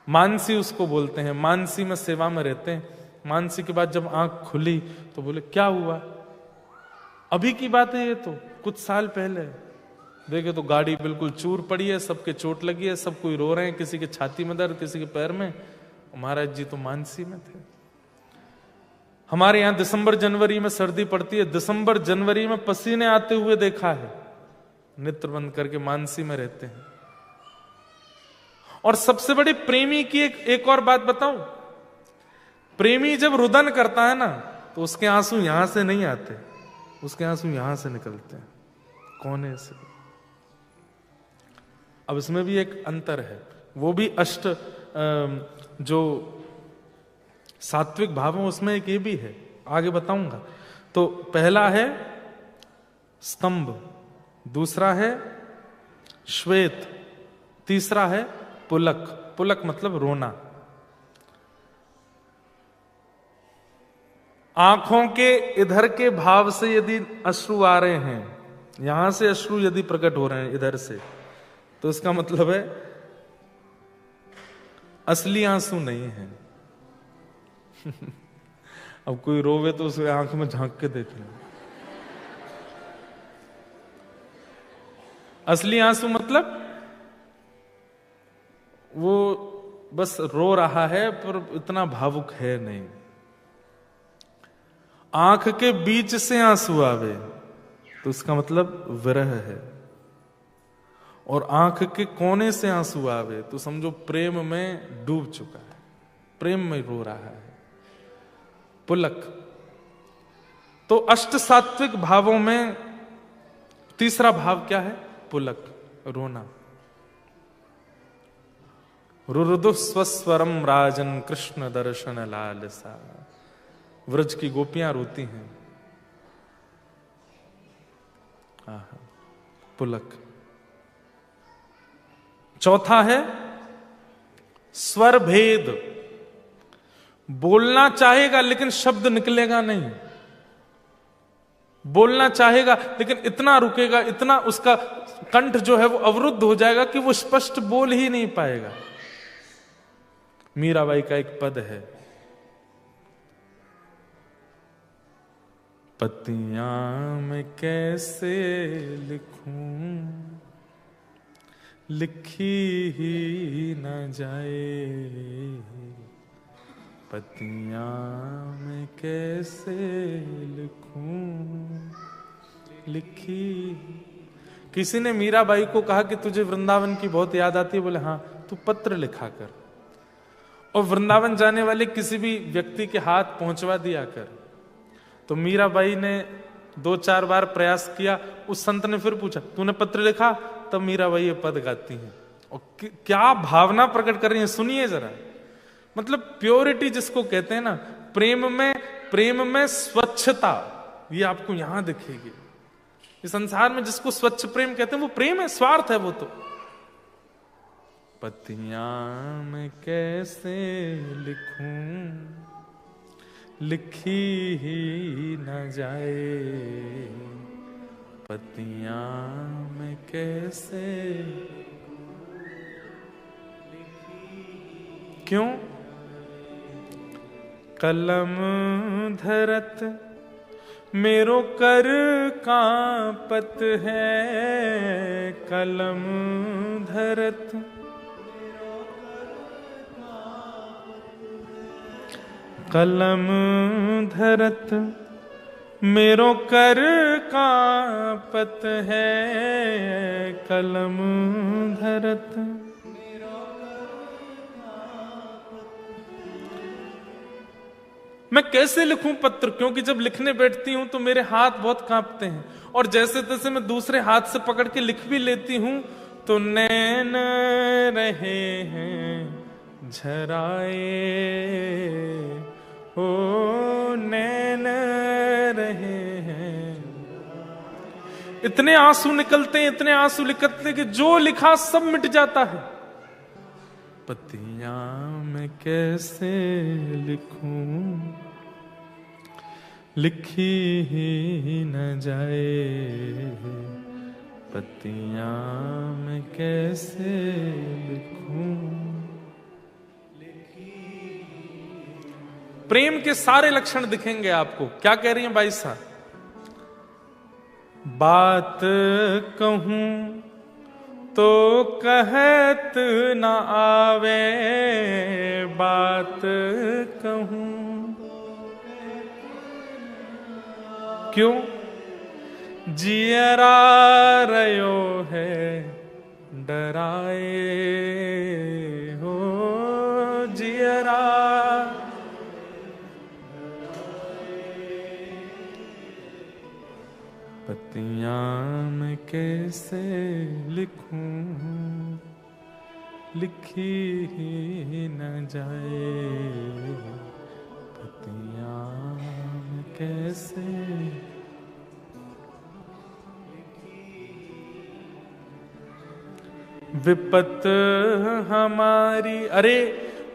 Speaker 1: मानसी उसको बोलते हैं, मानसी में सेवा में रहते हैं। मानसी के बाद जब आंख खुली तो बोले क्या हुआ? अभी की बात है ये, तो कुछ साल पहले देखे तो गाड़ी बिल्कुल चूर पड़ी है, सबके चोट लगी है, सब कोई रो रहे हैं, किसी के छाती में दर्द, किसी के पैर में। महाराज जी तो मानसी में थे। हमारे यहां दिसंबर जनवरी में सर्दी पड़ती है, दिसंबर जनवरी में पसीने आते हुए देखा है, नेत्र बंद करके मानसी में रहते हैं। और सबसे बड़ी प्रेमी की एक और बात बताऊं, प्रेमी जब रुदन करता है ना तो उसके आंसू यहां से नहीं आते, उसके आंसू यहां से निकलते हैं, कोने से। अब इसमें भी एक अंतर है, वो भी अष्ट जो सात्विक भाव है उसमें एक ये भी है, आगे बताऊंगा। तो पहला है स्तंभ, दूसरा है श्वेत, तीसरा है पुलक। पुलक मतलब रोना। आंखों के इधर के भाव से यदि अश्रु आ रहे हैं, यहां से अश्रु यदि प्रकट हो रहे हैं इधर से, तो इसका मतलब है असली आंसू नहीं है। अब कोई रोवे तो उसे आंख में झांक के देख ले। असली आंसू मतलब वो बस रो रहा है पर इतना भावुक है नहीं। आंख के बीच से आंसू आवे तो उसका मतलब विरह है, और आंख के कोने से आंसू आवे तो समझो प्रेम में डूब चुका है, प्रेम में रो रहा है। पुलक। तो अष्ट सात्विक भावों में तीसरा भाव क्या है? पुलक, रोना। रुरुदु स्वस्वरम राजन कृष्ण दर्शन लालसा। व्रज की गोपियां रोती हैं, पुलक। चौथा है स्वर भेद। बोलना चाहेगा लेकिन शब्द निकलेगा नहीं, बोलना चाहेगा लेकिन इतना रुकेगा, इतना उसका कंठ जो है वो अवरुद्ध हो जाएगा कि वो स्पष्ट बोल ही नहीं पाएगा। मीराबाई का एक पद है, पतियां मैं कैसे लिखूं, लिखी ही न जाए, पतियां मैं कैसे लिखूं, लिखी। किसी ने मीराबाई को कहा कि तुझे वृंदावन की बहुत याद आती है, बोले हाँ, तू पत्र लिखा कर और वृंदावन जाने वाले किसी भी व्यक्ति के हाथ पहुंचवा दिया कर। तो मीराबाई ने 2-4 बार प्रयास किया। उस संत ने फिर पूछा, तूने पत्र लिखा? तब मीराबाई ये पद गाती हैं और क्या भावना प्रकट कर रही है, सुनिए जरा। मतलब प्योरिटी जिसको कहते हैं ना, प्रेम में स्वच्छता, ये आपको यहां दिखेगी। इस संसार में जिसको स्वच्छ प्रेम कहते हैं वो प्रेम है, स्वार्थ है वो तो। पतियां मैं कैसे लिखूं, लिखी ही न जाए, पतियां मैं कैसे। क्यों? कलम धरत मेरो कर कांपत है, कलम धरत कलम धरत मेरो कर कांपत है, कलम धरत। मैं कैसे लिखूं पत्र, क्योंकि जब लिखने बैठती हूं तो मेरे हाथ बहुत कांपते हैं, और जैसे तैसे मैं दूसरे हाथ से पकड़ के लिख भी लेती हूं तो नैन रहे हैं झराए, ओ नैन रहे हैं। इतने आंसू निकलते हैं, इतने आंसू निकलते कि जो लिखा सब मिट जाता है। पतियां मैं कैसे लिखूं, लिखी ही न जाए, पतियां मैं कैसे लिखूं। प्रेम के सारे लक्षण दिखेंगे आपको। क्या कह रही हैं बाई साहब? बात कहूं तो कहत न आवे, बात कहूं। क्यों? जियरा रयो है डराए, हो जियरा। पतियां मैं कैसे लिखूं, लिखी ही न जाए, पतियां मैं कैसे। विपत हमारी, अरे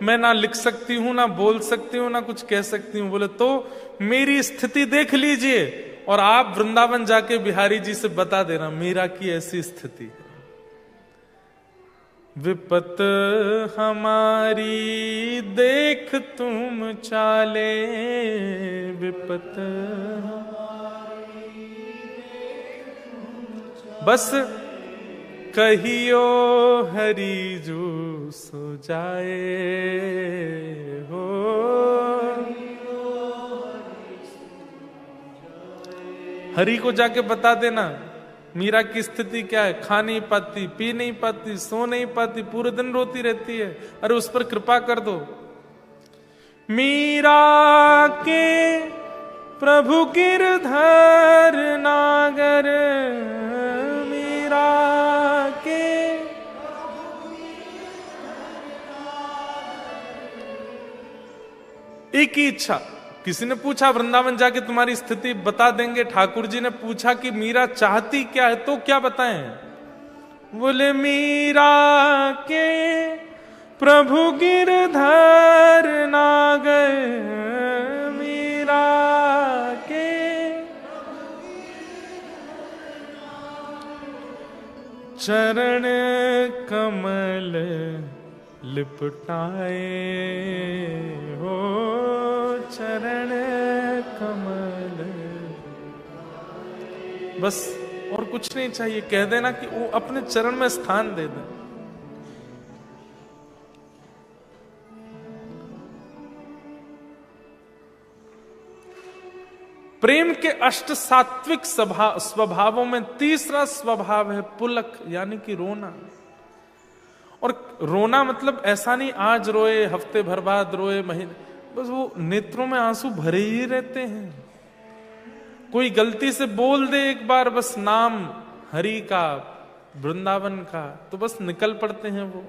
Speaker 1: मैं ना लिख सकती हूं, ना बोल सकती हूं, ना कुछ कह सकती हूं। बोले तो मेरी स्थिति देख लीजिए और आप वृंदावन जाके बिहारी जी से बता देना मीरा की ऐसी स्थिति है। विपत हमारी देख तुम चाले, विपत बस कहियो हरि जो सो जाए, हो हरि को जाके बता देना मीरा की स्थिति क्या है। खा नहीं पाती, पी नहीं पाती, सो नहीं पाती, पूरे दिन रोती रहती है। अरे उस पर कृपा कर दो। मीरा के प्रभु गिरधर नागर, मीरा के एक ही इच्छा, किसी ने पूछा वृंदावन जाके तुम्हारी स्थिति बता देंगे। ठाकुर जी ने पूछा कि मीरा चाहती क्या है, तो क्या बताएं? बोले मीरा के प्रभु गिरधर नागर, मीरा के चरण कमल लिपटाए हो, चरण कमल। बस और कुछ नहीं चाहिए, कह देना कि वो अपने चरण में स्थान दे दे। प्रेम के अष्ट सात्विक स्वभावों में तीसरा स्वभाव है पुलक, यानी कि रोना। और रोना मतलब ऐसा नहीं आज रोए हफ्ते भर बाद रोए महीने, बस वो नेत्रों में आंसू भरे ही रहते हैं। कोई गलती से बोल दे एक बार बस नाम हरि का, वृंदावन का, तो बस निकल पड़ते हैं वो।